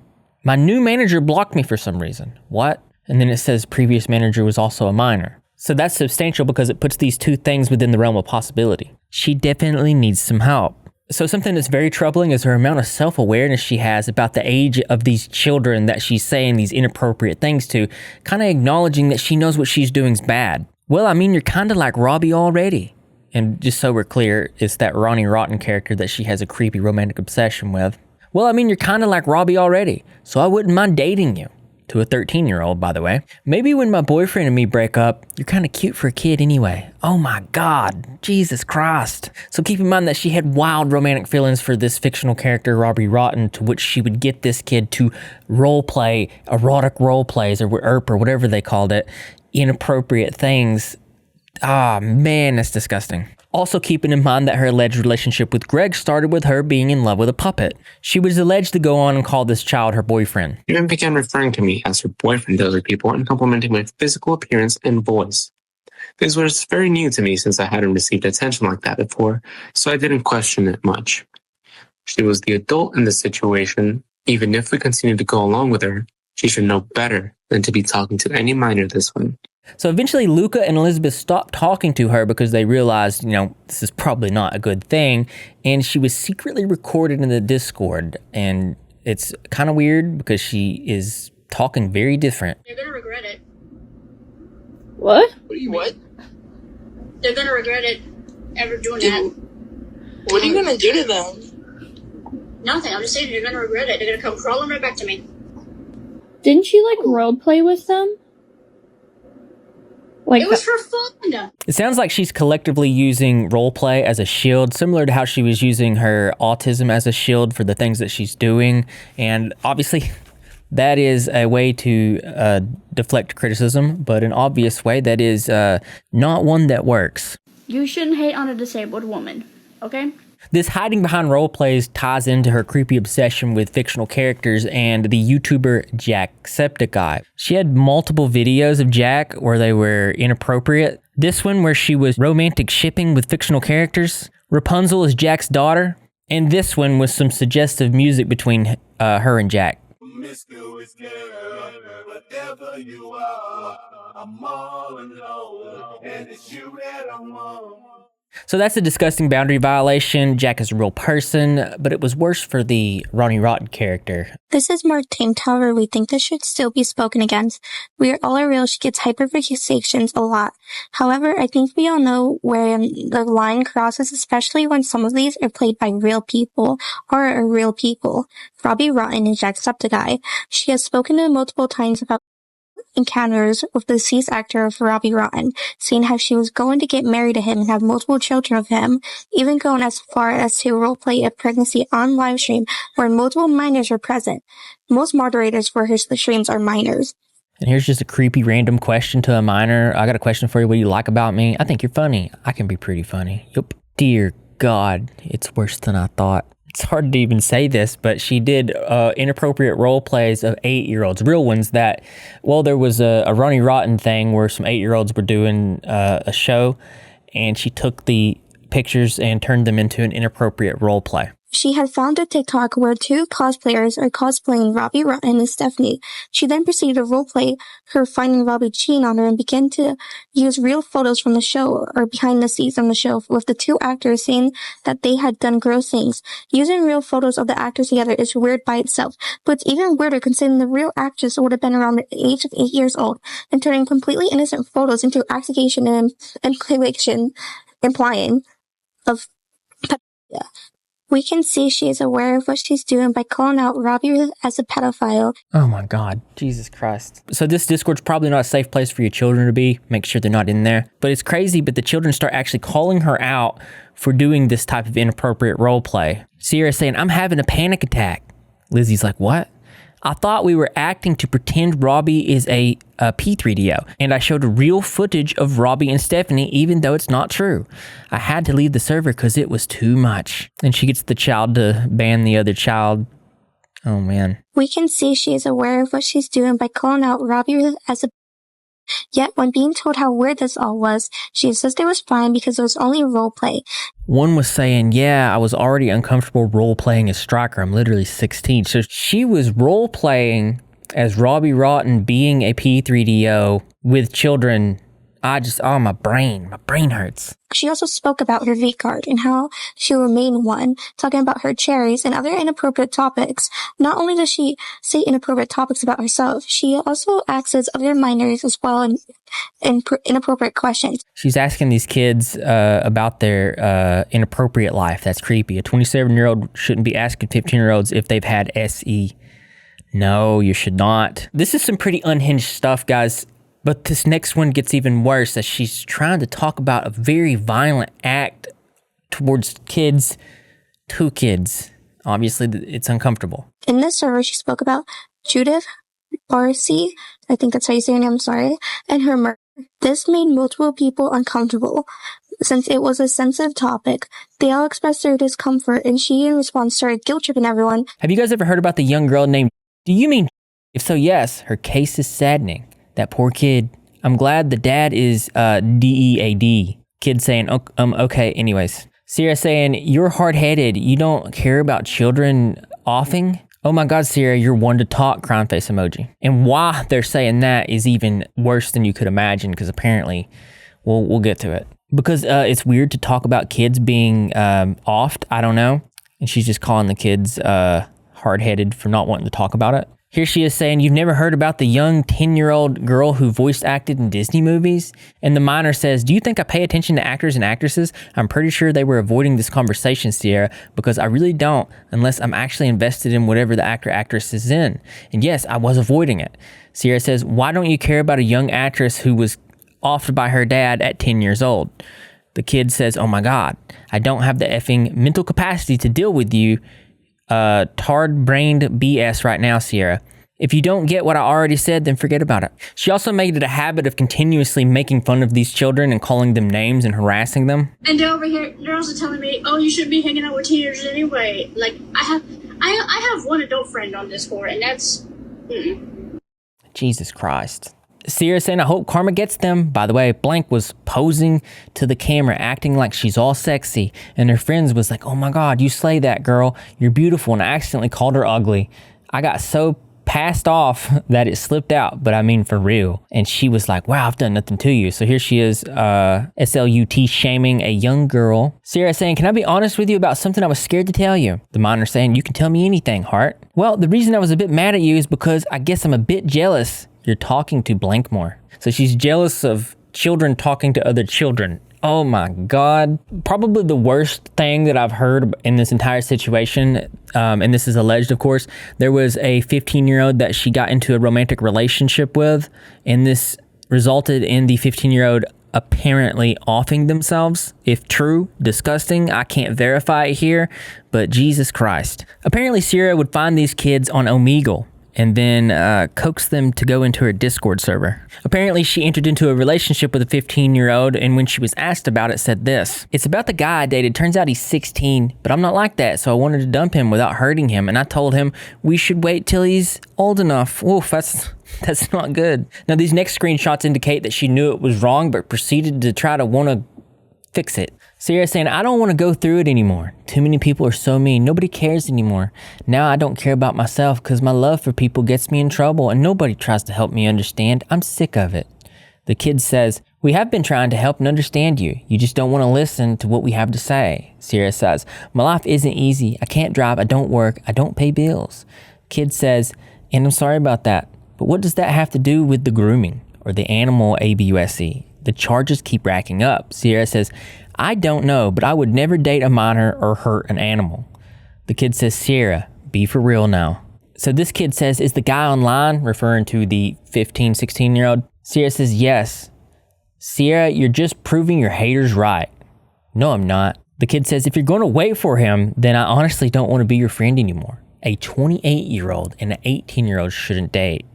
My new manager blocked me for some reason. What? And then it says previous manager was also a minor. So that's substantial because it puts these two things within the realm of possibility. She definitely needs some help. So something that's very troubling is her amount of self-awareness she has about the age of these children that she's saying these inappropriate things to, kind of acknowledging that she knows what she's doing is bad. Well, I mean, you're kind of like Robbie already. And just so we're clear, it's that Ronnie Rotten character that she has a creepy romantic obsession with. Well, I mean, you're kind of like Robbie already, so I wouldn't mind dating you. To a 13-year-old, by the way. Maybe when my boyfriend and me break up, you're kind of cute for a kid anyway. Oh my God, Jesus Christ. So keep in mind that she had wild romantic feelings for this fictional character, Robbie Rotten, to which she would get this kid to role play, erotic role plays, or ERP, or whatever they called it, inappropriate things. Ah, man, that's disgusting. Also keeping in mind that her alleged relationship with Greg started with her being in love with a puppet. She was alleged to go on and call this child her boyfriend. She even began referring to me as her boyfriend to other people and complimenting my physical appearance and voice. This was very new to me since I hadn't received attention like that before, so I didn't question it much. She was the adult in the situation. Even if we continued to go along with her, she should know better than to be talking to any minor this way. So eventually Luca and Elizabeth stopped talking to her because they realized, this is probably not a good thing. And she was secretly recorded in the Discord. And it's kind of weird because she is talking very different. They're gonna regret it. What? What? They're gonna regret it ever doing that. What are you gonna do to them? Nothing. I'm just saying they're gonna regret it. They're gonna come crawling right back to me. Didn't she role play with them? It was for fun. It sounds like she's collectively using roleplay as a shield, similar to how she was using her autism as a shield for the things that she's doing. And obviously, that is a way to deflect criticism, but an obvious way that is not one that works. You shouldn't hate on a disabled woman, okay? This hiding behind role plays ties into her creepy obsession with fictional characters and the YouTuber Jacksepticeye. She had multiple videos of Jack where they were inappropriate. This one where she was romantic shipping with fictional characters. Rapunzel is Jack's daughter. And this one with some suggestive music between her and Jack. Whatever you are, I'm all alone, and it's you that I want. So that's a disgusting boundary violation. Jack is a real person, but it was worse for the Ronnie Rotten character. This is more tamed, however, we think this should still be spoken against. We are all real, she gets hyperfixations a lot. However, I think we all know where the line crosses, especially when some of these are played by real people or are real people. Robbie Rotten is Jacksepticeye. She has spoken to him multiple times about encounters with the deceased actor of Robbie Rotten, saying how she was going to get married to him and have multiple children of him, even going as far as to roleplay a pregnancy on live stream where multiple minors are present. Most moderators for her streams are minors. And here's just a creepy random question to a minor. I got a question for you. What do you like about me? I think you're funny. I can be pretty funny. Yup. Dear God, it's worse than I thought. It's hard to even say this, but she did inappropriate role plays of 8-year-olds, real ones that, well, there was a Ronnie Rotten thing where some 8-year-olds were doing a show, and she took the pictures and turned them into an inappropriate role play. She had found a TikTok where 2 cosplayers are cosplaying Robbie Rotten and Stephanie. She then proceeded to roleplay her finding Robbie cheating on her and began to use real photos from the show or behind the scenes on the show with the 2 actors saying that they had done gross things. Using real photos of the actors together is weird by itself, but it's even weirder considering the real actress would have been around the age of 8 years old and turning completely innocent photos into accusation and conviction implying of pedophilia. We can see she is aware of what she's doing by calling out Robbie as a pedophile. Oh my God, Jesus Christ. So this Discord's probably not a safe place for your children to be. Make sure they're not in there. But it's crazy, but the children start actually calling her out for doing this type of inappropriate role play. Icierra saying, I'm having a panic attack. Lizzie's like, what? I thought we were acting to pretend Robbie is a P3DO, and I showed real footage of Robbie and Stephanie, even though it's not true. I had to leave the server because it was too much. And she gets the child to ban the other child. Oh, man. We can see she is aware of what she's doing by calling out Robbie as a... Yet, when being told how weird this all was, she insisted it was fine because it was only a role play. One was saying, yeah, I was already uncomfortable role-playing as Striker. I'm literally 16. So she was role-playing as Robbie Rotten being a P3DO with children. My brain hurts. She also spoke about her V-card and how she will remain one, talking about her cherries and other inappropriate topics. Not only does she say inappropriate topics about herself, she also asks other minors as well in inappropriate questions. She's asking these kids about their inappropriate life. That's creepy. A 27-year-old shouldn't be asking 15-year-olds if they've had SE. No, you should not. This is some pretty unhinged stuff, guys. But this next one gets even worse as she's trying to talk about a very violent act towards kids, 2 kids. Obviously, it's uncomfortable. In this server, she spoke about Judith RC, I think that's how you say her name, I'm sorry, and her murder. This made multiple people uncomfortable. Since it was a sensitive topic, they all expressed their discomfort, and she in response started guilt-tripping everyone. Have you guys ever heard about the young girl named... Do you mean... If so, yes, her case is saddening. That poor kid. I'm glad the dad is DEAD. Kid saying, okay, anyways. Sierra saying, you're hard-headed. You don't care about children offing? Oh my God, Sierra, you're one to talk, crying face emoji. And why they're saying that is even worse than you could imagine, because apparently, we'll get to it. Because it's weird to talk about kids being offed, I don't know. And she's just calling the kids hard-headed for not wanting to talk about it. Here she is saying, you've never heard about the young 10-year-old girl who voice acted in Disney movies? And the minor says, do you think I pay attention to actors and actresses? I'm pretty sure they were avoiding this conversation, Sierra, because I really don't, unless I'm actually invested in whatever the actor actress is in. And yes, I was avoiding it. Sierra says, why don't you care about a young actress who was offed by her dad at 10 years old? The kid says, oh my God, I don't have the effing mental capacity to deal with you tard-brained BS right now, Sierra. If you don't get what I already said, then forget about it. She also made it a habit of continuously making fun of these children and calling them names and harassing them. And they're over here, they're also telling me, oh, you shouldn't be hanging out with teenagers anyway. Like, I have one adult friend on Discord, and that's... Jesus Christ. Sierra saying, I hope karma gets them. By the way, Blank was posing to the camera, acting like she's all sexy. And her friends was like, oh my God, you slay that girl. You're beautiful. And I accidentally called her ugly. I got so passed off that it slipped out, but I mean for real. And she was like, wow, I've done nothing to you. So here she is, SLUT shaming a young girl. Icierra saying, can I be honest with you about something I was scared to tell you? The minor saying, you can tell me anything, heart. Well, the reason I was a bit mad at you is because I guess I'm a bit jealous you're talking to Blankmore. So she's jealous of children talking to other children. Oh my God. Probably the worst thing that I've heard in this entire situation, and this is alleged, of course, there was a 15-year-old that she got into a romantic relationship with, and this resulted in the 15-year-old apparently offing themselves. If true, disgusting. I can't verify it here, but Jesus Christ. Apparently, Icierra would find these kids on Omegle and then coax them to go into her Discord server. Apparently, she entered into a relationship with a 15-year-old, and when she was asked about it, said this. It's about the guy I dated. Turns out he's 16, but I'm not like that, so I wanted to dump him without hurting him, and I told him we should wait till he's old enough. Oof, that's not good. Now, these next screenshots indicate that she knew it was wrong, but proceeded to try to want to fix it. Icierra saying, I don't want to go through it anymore. Too many people are so mean. Nobody cares anymore. Now I don't care about myself because my love for people gets me in trouble and nobody tries to help me understand. I'm sick of it. The kid says, we have been trying to help and understand you. You just don't want to listen to what we have to say. Icierra says, my life isn't easy. I can't drive. I don't work. I don't pay bills. Kid says, and I'm sorry about that. But what does that have to do with the grooming or the animal abuse? The charges keep racking up. Icierra says, I don't know, but I would never date a minor or hurt an animal. The kid says, Icierra, be for real now. So this kid says, is the guy online, referring to the 15, 16-year-old? Icierra says, yes. Icierra, you're just proving your haters right. No, I'm not. The kid says, if you're going to wait for him, then I honestly don't want to be your friend anymore. A 28-year-old and an 18-year-old shouldn't date.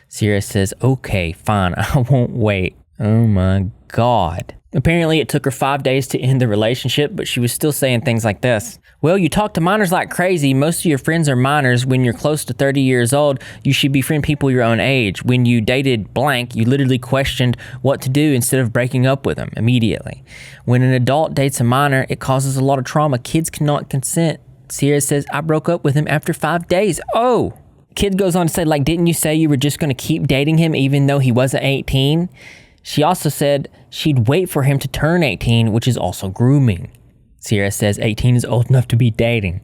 Icierra says, okay, fine, I won't wait. Oh my God. Apparently, it took her 5 days to end the relationship, but she was still saying things like this. Well, you talk to minors like crazy. Most of your friends are minors. When you're close to 30 years old, you should befriend people your own age. When you dated blank, you literally questioned what to do instead of breaking up with them immediately. When an adult dates a minor, it causes a lot of trauma. Kids cannot consent. Icierra says, I broke up with him after 5 days. Oh! Kid goes on to say, like, didn't you say you were just going to keep dating him even though he wasn't 18? She also said she'd wait for him to turn 18, which is also grooming. Icierra says 18 is old enough to be dating.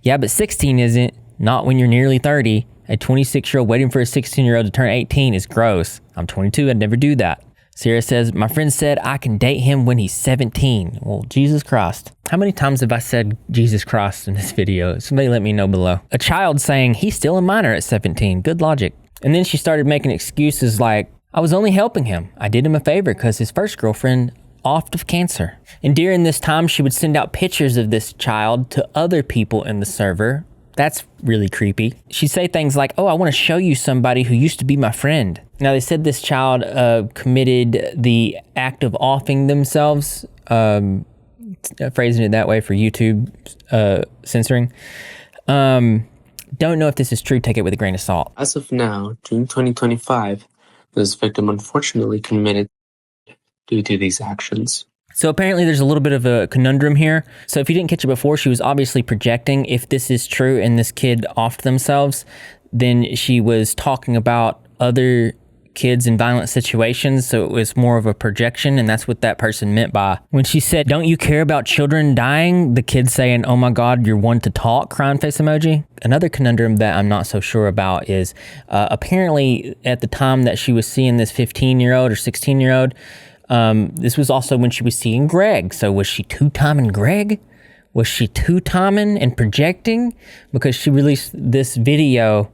Yeah, but 16 isn't. Not when you're nearly 30. A 26-year-old waiting for a 16-year-old to turn 18 is gross. I'm 22, I'd never do that. Icierra says, my friend said I can date him when he's 17. Well, Jesus Christ. How many times have I said Jesus Christ in this video? Somebody let me know below. A child saying he's still a minor at 17. Good logic. And then she started making excuses like, I was only helping him. I did him a favor because his first girlfriend offed of cancer. And during this time, she would send out pictures of this child to other people in the server. That's really creepy. She'd say things like, oh, I want to show you somebody who used to be my friend. Now, they said this child committed the act of offing themselves, phrasing it that way for YouTube censoring. Don't know if this is true. Take it with a grain of salt. As of now, June 2025, this victim unfortunately committed due to these actions. So apparently there's a little bit of a conundrum here. So if you didn't catch it before, she was obviously projecting. If this is true and this kid offed themselves, then she was talking about other kids in violent situations. So it was more of a projection, and that's what that person meant by when she said, don't you care about children dying? The kid saying, oh my God, you're one to talk, crying face emoji. Another conundrum that I'm not so sure about is apparently at the time that she was seeing this 15-year-old or 16-year-old, this was also when she was seeing Greg. So was she two-timing Greg? Was she two-timing and projecting? Because she released this video.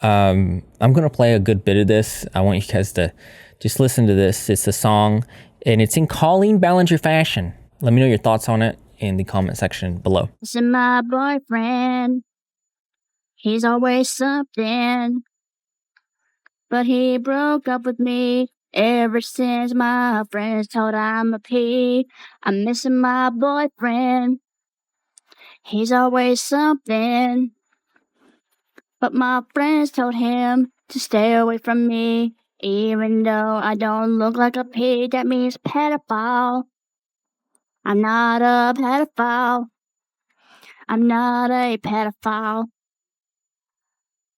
I'm going to play a good bit of this. I want you guys to just listen to this. It's a song, and it's in Colleen Ballinger fashion. Let me know your thoughts on it in the comment section below. This is my boyfriend. He's always something. But he broke up with me. Ever since my friends told I'm a P. I'm missing my boyfriend. He's always something. But my friends told him to stay away from me. Even though I don't look like a P, that means pedophile. I'm not a pedophile. I'm not a pedophile.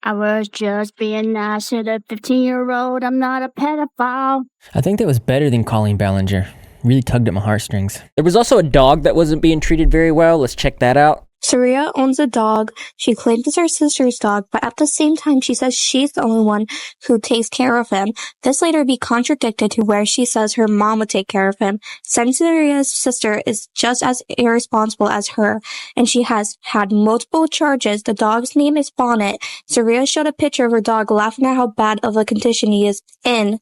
I was just being nice to the 15-year-old. I'm not a pedophile. I think that was better than Colleen Ballinger. Really tugged at my heartstrings. There was also a dog that wasn't being treated very well. Let's check that out. Saria owns a dog. She claims it's her sister's dog, but at the same time, she says she's the only one who takes care of him. This later be contradicted to where she says her mom would take care of him. Since Saria's sister is just as irresponsible as her, and she has had multiple charges. The dog's name is Bonnet. Saria showed a picture of her dog, laughing at how bad of a condition he is in.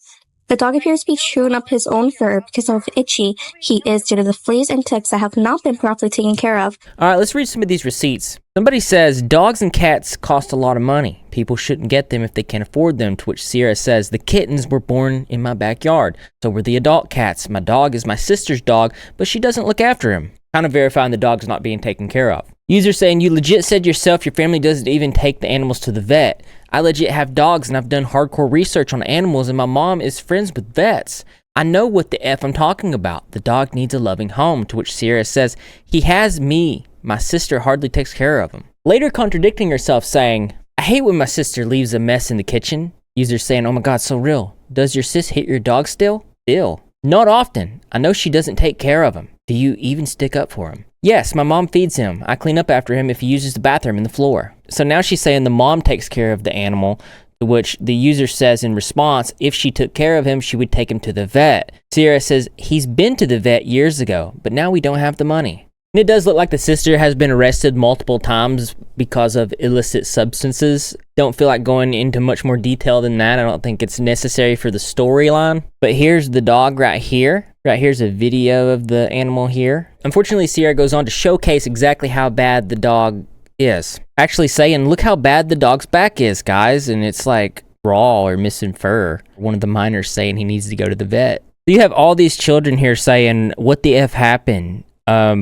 The dog appears to be chewing up his own fur because of how itchy he is due to the fleas and ticks that have not been properly taken care of. Alright, let's read some of these receipts. Somebody says, dogs and cats cost a lot of money. People shouldn't get them if they can't afford them, to which Icierra says, the kittens were born in my backyard. So were the adult cats. My dog is my sister's dog, but she doesn't look after him. Kind of verifying the dog's not being taken care of. User saying, you legit said yourself your family doesn't even take the animals to the vet. I legit have dogs and I've done hardcore research on animals and my mom is friends with vets. I know what the F I'm talking about. The dog needs a loving home, to which Icierra says, he has me. My sister hardly takes care of him. Later contradicting herself saying, I hate when my sister leaves a mess in the kitchen. User saying, oh my god, so real. Does your sis hit your dog still? Still. Not often. I know she doesn't take care of him. Do you even stick up for him? Yes, my mom feeds him. I clean up after him if he uses the bathroom and the floor. So now she's saying the mom takes care of the animal, to which the user says in response, if she took care of him, she would take him to the vet. Icierra says, he's been to the vet years ago, but now we don't have the money. And it does look like the sister has been arrested multiple times because of illicit substances. Don't feel like going into much more detail than that. I don't think it's necessary for the storyline. But here's the dog right here. Right here's a video of the animal here. Unfortunately, Icierra goes on to showcase exactly how bad the dog is. Actually saying, look how bad the dog's back is, guys. And it's like raw or missing fur. One of the minors saying he needs to go to the vet. You have all these children here saying, what the F happened?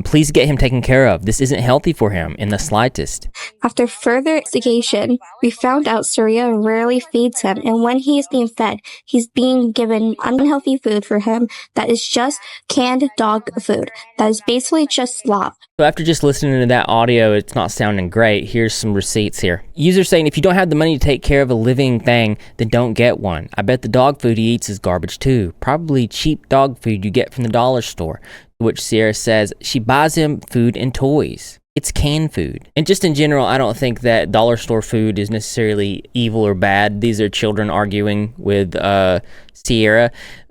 Please get him taken care of. This isn't healthy for him in the slightest. After further investigation, we found out Saria rarely feeds him, and when he is being fed, he's being given unhealthy food for him that is just canned dog food. That is basically just slop. So after just listening to that audio, it's not sounding great. Here's some receipts here. User saying, if you don't have the money to take care of a living thing, then don't get one. I bet the dog food he eats is garbage too. Probably cheap dog food you get from the dollar store. To which Icierra says she buys him food and toys. It's canned food. And just in general, I don't think that dollar store food is necessarily evil or bad. These are children arguing with Icierra.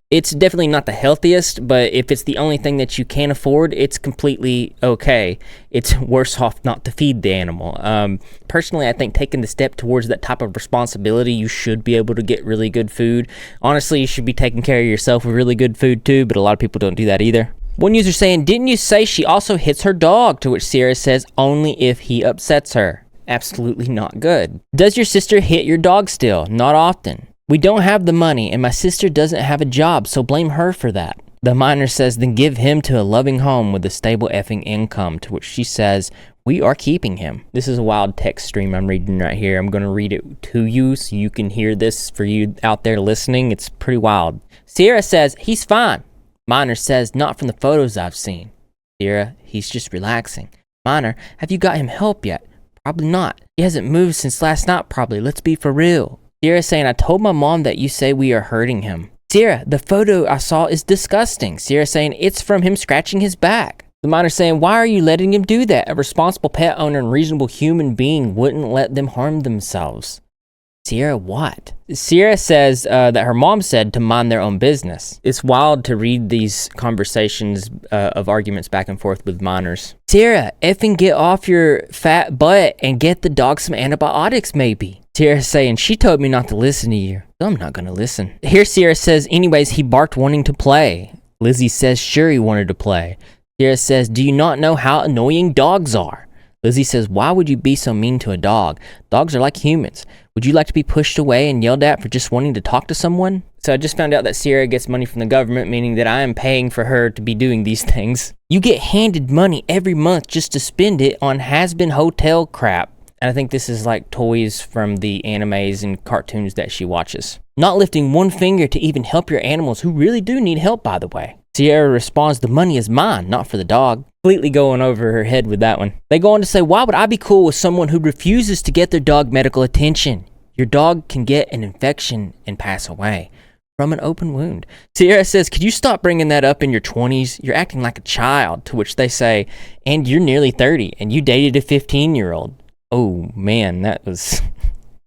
It's definitely not the healthiest, but if it's the only thing that you can afford, it's completely okay. It's worse off not to feed the animal. Personally, I think taking the step towards that type of responsibility, you should be able to get really good food. Honestly, you should be taking care of yourself with really good food too, but a lot of people don't do that either. One user saying, didn't you say she also hits her dog? To which Icierra says, only if he upsets her. Absolutely not good. Does your sister hit your dog still? Not often. We don't have the money, and my sister doesn't have a job, so blame her for that. The minor says, then give him to a loving home with a stable effing income, to which she says, we are keeping him. This is a wild text stream I'm reading right here. I'm going to read it to you so you can hear this for you out there listening. It's pretty wild. Icierra says, he's fine. Minor says, not from the photos I've seen. Icierra, he's just relaxing. Minor, have you got him help yet? Probably not. He hasn't moved since last night probably. Let's be for real. Icierra saying, I told my mom that you say we are hurting him. Icierra, the photo I saw is disgusting. Icierra saying, it's from him scratching his back. The minor saying, why are you letting him do that? A responsible pet owner and reasonable human being wouldn't let them harm themselves. Icierra what? Icierra says that her mom said to mind their own business. It's wild to read these conversations of arguments back and forth with minors. Icierra, effing get off your fat butt and get the dog some antibiotics maybe. Icierra saying, she told me not to listen to you. So I'm not gonna listen. Here Icierra says, anyways, he barked wanting to play. Lizzie says, sure he wanted to play. Icierra says, do you not know how annoying dogs are? Lizzie says, why would you be so mean to a dog? Dogs are like humans. Would you like to be pushed away and yelled at for just wanting to talk to someone? So I just found out that Icierra gets money from the government, meaning that I am paying for her to be doing these things. You get handed money every month just to spend it on has-been hotel crap. And I think this is like toys from the animes and cartoons that she watches. Not lifting one finger to even help your animals who really do need help, by the way. Icierra responds, the money is mine, not for the dog. Completely going over her head with that one. They go on to say, why would I be cool with someone who refuses to get their dog medical attention? Your dog can get an infection and pass away from an open wound. Sierra says, could you stop bringing that up in your 20s? You're acting like a child, to which they say, and you're nearly 30, and you dated a 15-year-old. Oh, man, that was...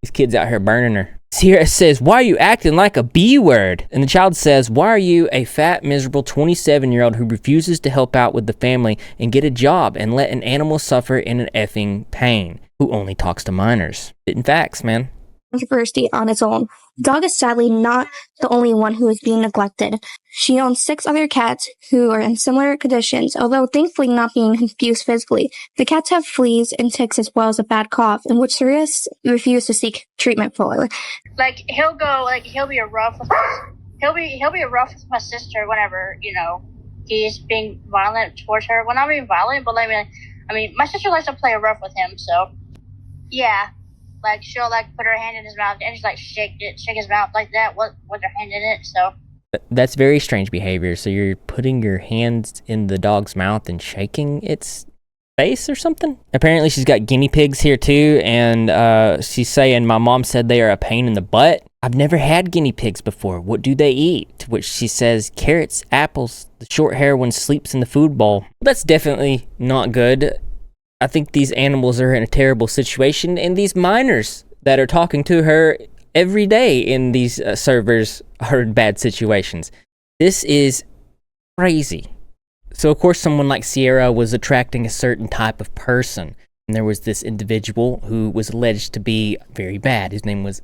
These kids out here burning her. Sierra says, why are you acting like a B word? And the child says, why are you a fat, miserable 27-year-old who refuses to help out with the family and get a job and let an animal suffer in an effing pain, who only talks to minors? Spitting facts, man. Controversy on its own. The dog is sadly not the only one who is being neglected. She owns 6 other cats who are in similar conditions, although thankfully not being abused physically. The cats have fleas and ticks as well as a bad cough, in which Sirius refused to seek treatment for. Like he'll be a rough with my sister whenever, he's being violent towards her. Well, not being violent, but I mean my sister likes to play rough with him, so yeah. Like she'll put her hand in his mouth and just shake his mouth like that with her hand in it. So that's very strange behavior. So you're putting your hands in the dog's mouth and shaking its face or something? Apparently she's got guinea pigs here too, and she's saying, my mom said they are a pain in the butt. I've never had guinea pigs before. What do they eat? To which she says, carrots, apples, the short hair one sleeps in the food bowl. That's definitely not good. I think these animals are in a terrible situation, and these minors that are talking to her every day in these servers are in bad situations. This is crazy. So, of course, someone like Sierra was attracting a certain type of person, and there was this individual who was alleged to be very bad. His name was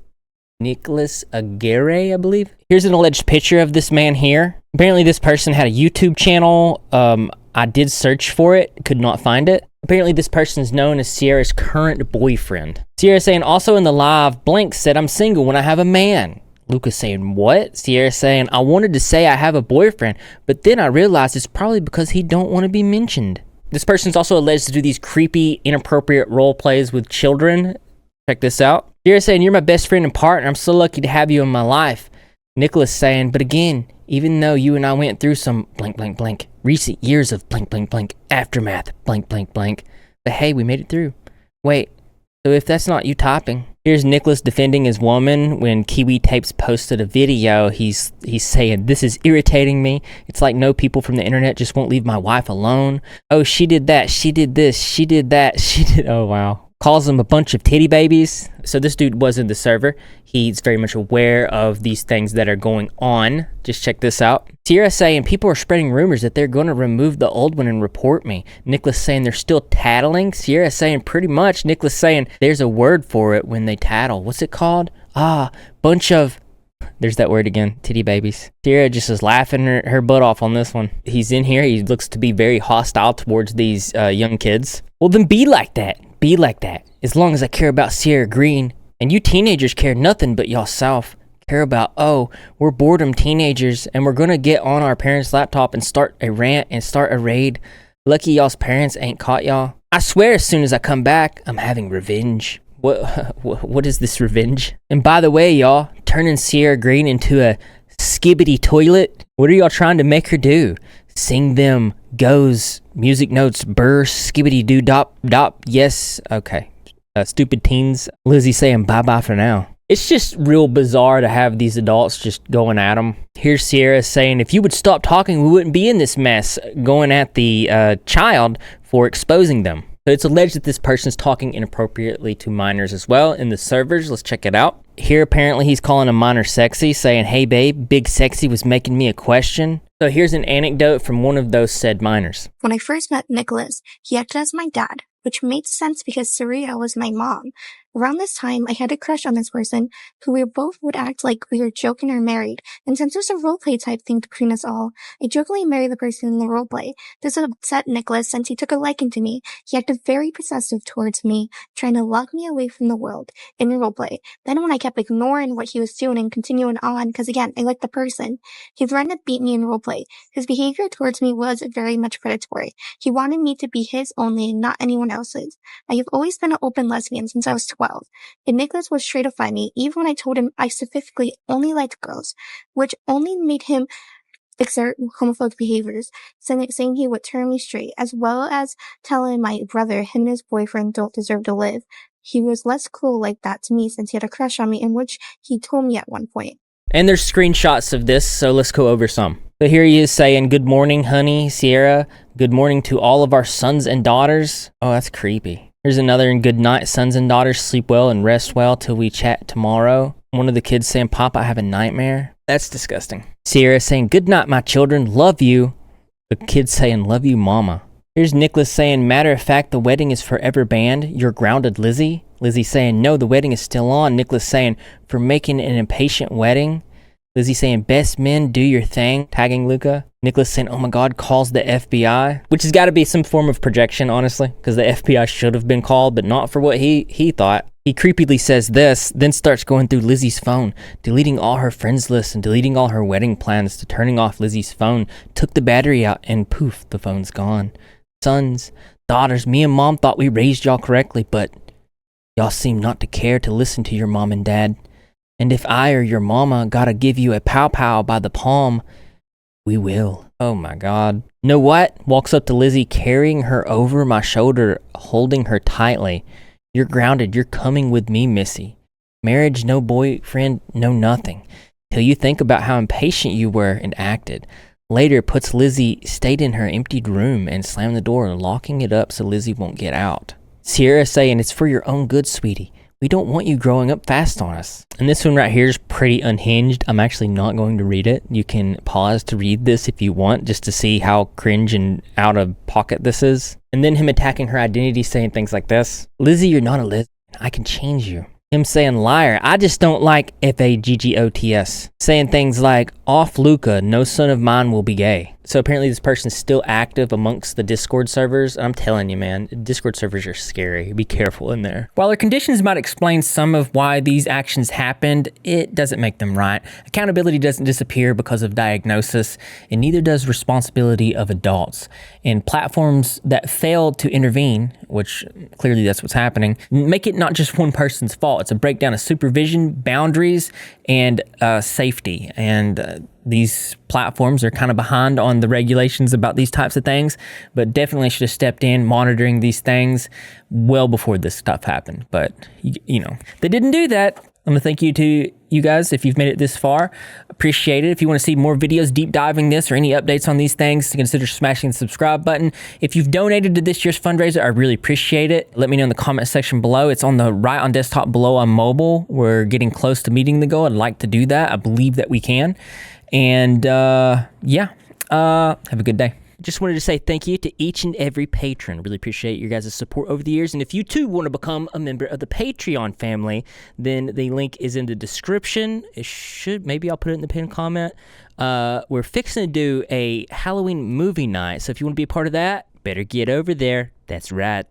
Nicholas Aguirre, I believe. Here's an alleged picture of this man here. Apparently, this person had a YouTube channel. I did search for it, could not find it. Apparently, this person is known as Sierra's current boyfriend. Sierra saying, also in the live, Blank said, I'm single when I have a man. Lucas saying, what? Sierra saying, I wanted to say I have a boyfriend, but then I realized it's probably because he don't want to be mentioned. This person's also alleged to do these creepy, inappropriate role plays with children. Check this out. Sierra saying, you're my best friend and partner. I'm so lucky to have you in my life. Nicholas saying, but again, even though you and I went through some blank, blank, blank, recent years of blank, blank, blank, aftermath, blank, blank, blank, but hey, we made it through. Wait, so if that's not you typing. Here's Nicholas defending his woman when Kiwi Tapes posted a video. He's saying, this is irritating me. It's like no people from the internet just won't leave my wife alone. Oh, she did that. She did this. She did that. She did, oh wow. Calls them a bunch of titty babies. So this dude was in the server. He's very much aware of these things that are going on. Just check this out. Sierra saying, people are spreading rumors that they're going to remove the old one and report me. Nicholas saying they're still tattling. Sierra saying pretty much. Nicholas saying there's a word for it when they tattle. What's it called? Bunch of... There's that word again, titty babies. Sierra just is laughing her butt off on this one. He's in here. He looks to be very hostile towards these young kids. Well, then be like that. Be like that. As long as I care about Sierra Green, and you teenagers care nothing but y'all self. Care about, oh, we're boredom teenagers, and we're gonna get on our parents' laptop and start a rant and start a raid. Lucky y'all's parents ain't caught y'all. I swear as soon as I come back, I'm having revenge. What is this revenge? And by the way, y'all, turning Sierra Green into a skibbity toilet? What are y'all trying to make her do? Sing them goes, music notes, burr, skibbity doo dop dop, yes, okay. Stupid teens. Lizzie saying bye-bye for now. It's just real bizarre to have these adults just going at them. Here's Sierra saying, if you would stop talking, we wouldn't be in this mess, going at the child for exposing them. So it's alleged that this person's talking inappropriately to minors as well in the servers. Let's check it out. Here, apparently, he's calling a minor sexy, saying, hey, babe, Big Sexy was making me a question. So here's an anecdote from one of those said minors. When I first met Nicholas, he acted as my dad, which made sense because Saria was my mom. Around this time, I had a crush on this person who we both would act like we were joking or married. And since there's a roleplay type thing between us all, I jokingly married the person in the roleplay. This upset Nicholas since he took a liking to me. He acted very possessive towards me, trying to lock me away from the world in the roleplay. Then when I kept ignoring what he was doing and continuing on, because again, I liked the person, he threatened to beat me in roleplay. His behavior towards me was very much predatory. He wanted me to be his only and not anyone else's. I have always been an open lesbian since I was 12. And Nicholas would straightify me even when I told him I specifically only liked girls, which only made him exert homophobic behaviors, saying he would turn me straight, as well as telling my brother him and his boyfriend don't deserve to live. he was less cruel like that to me since he had a crush on me, in which he told me at one point. And there's screenshots of this, so let's go over some. So here he is saying, "Good morning, honey, Icierra. Good morning to all of our sons and daughters." Oh, that's creepy. Here's another, "And good night, sons and daughters. Sleep well and rest well till we chat tomorrow." One of the kids saying, "Papa, I have a nightmare." That's disgusting. Icierra saying, "Good night, my children. Love you." The kid saying, "Love you, mama." Here's Nicholas saying, "Matter of fact, the wedding is forever banned. You're grounded, Lizzie." Lizzie saying, "No, the wedding is still on." Nicholas saying, "For making an impatient wedding." Lizzie saying, "Best men, do your thing," tagging Luca. Nicholas saying, "Oh my God, calls the FBI," which has got to be some form of projection, honestly, because the FBI should have been called, but not for what he thought. He creepily says this, then starts going through Lizzie's phone, deleting all her friends lists and deleting all her wedding plans to turning off Lizzie's phone, took the battery out, and poof, the phone's gone. "Sons, daughters, me and mom thought we raised y'all correctly, but y'all seem not to care to listen to your mom and dad. And if I or your mama gotta give you a pow-pow by the palm, we will." Oh my God. Know what? Walks up to Lizzie, carrying her over my shoulder, holding her tightly. "You're grounded. You're coming with me, Missy. Marriage, no boyfriend, no nothing. Till you think about how impatient you were and acted." Later, puts Lizzie, stayed in her emptied room and slammed the door, locking it up so Lizzie won't get out. Icierra saying, "It's for your own good, sweetie. We don't want you growing up fast on us." And this one right here is pretty unhinged. I'm actually not going to read it. You can pause to read this if you want, just to see how cringe and out of pocket this is. And then him attacking her identity, saying things like this. "Lizzie, you're not a lesbian. I can change you." Him saying, "Liar, I just don't like FAGGOTS." Saying things like, "Off Luca, no son of mine will be gay." So apparently this person's still active amongst the Discord servers. I'm telling you, man, Discord servers are scary. Be careful in there. While their conditions might explain some of why these actions happened, it doesn't make them right. Accountability doesn't disappear because of diagnosis, and neither does responsibility of adults. And platforms that fail to intervene, which clearly that's what's happening, make it not just one person's fault. It's a breakdown of supervision, boundaries, and safety. And these platforms are kind of behind on the regulations about these types of things, but definitely should have stepped in monitoring these things well before this stuff happened. But, you know, they didn't do that. I'm going to thank you to you guys if you've made it this far. Appreciate it. If you want to see more videos deep diving this or any updates on these things, consider smashing the subscribe button. If you've donated to this year's fundraiser, I really appreciate it. Let me know in the comment section below. It's on the right on desktop, below on mobile. We're getting close to meeting the goal. I'd like to do that. I believe that we can. And yeah, have a good day. Just wanted to say thank you to each and every patron. Really appreciate your guys' support over the years. And if you too want to become a member of the Patreon family, then the link is in the description. Maybe I'll put it in the pinned comment. We're fixing to do a Halloween movie night. So if you want to be a part of that, better get over there. That's right.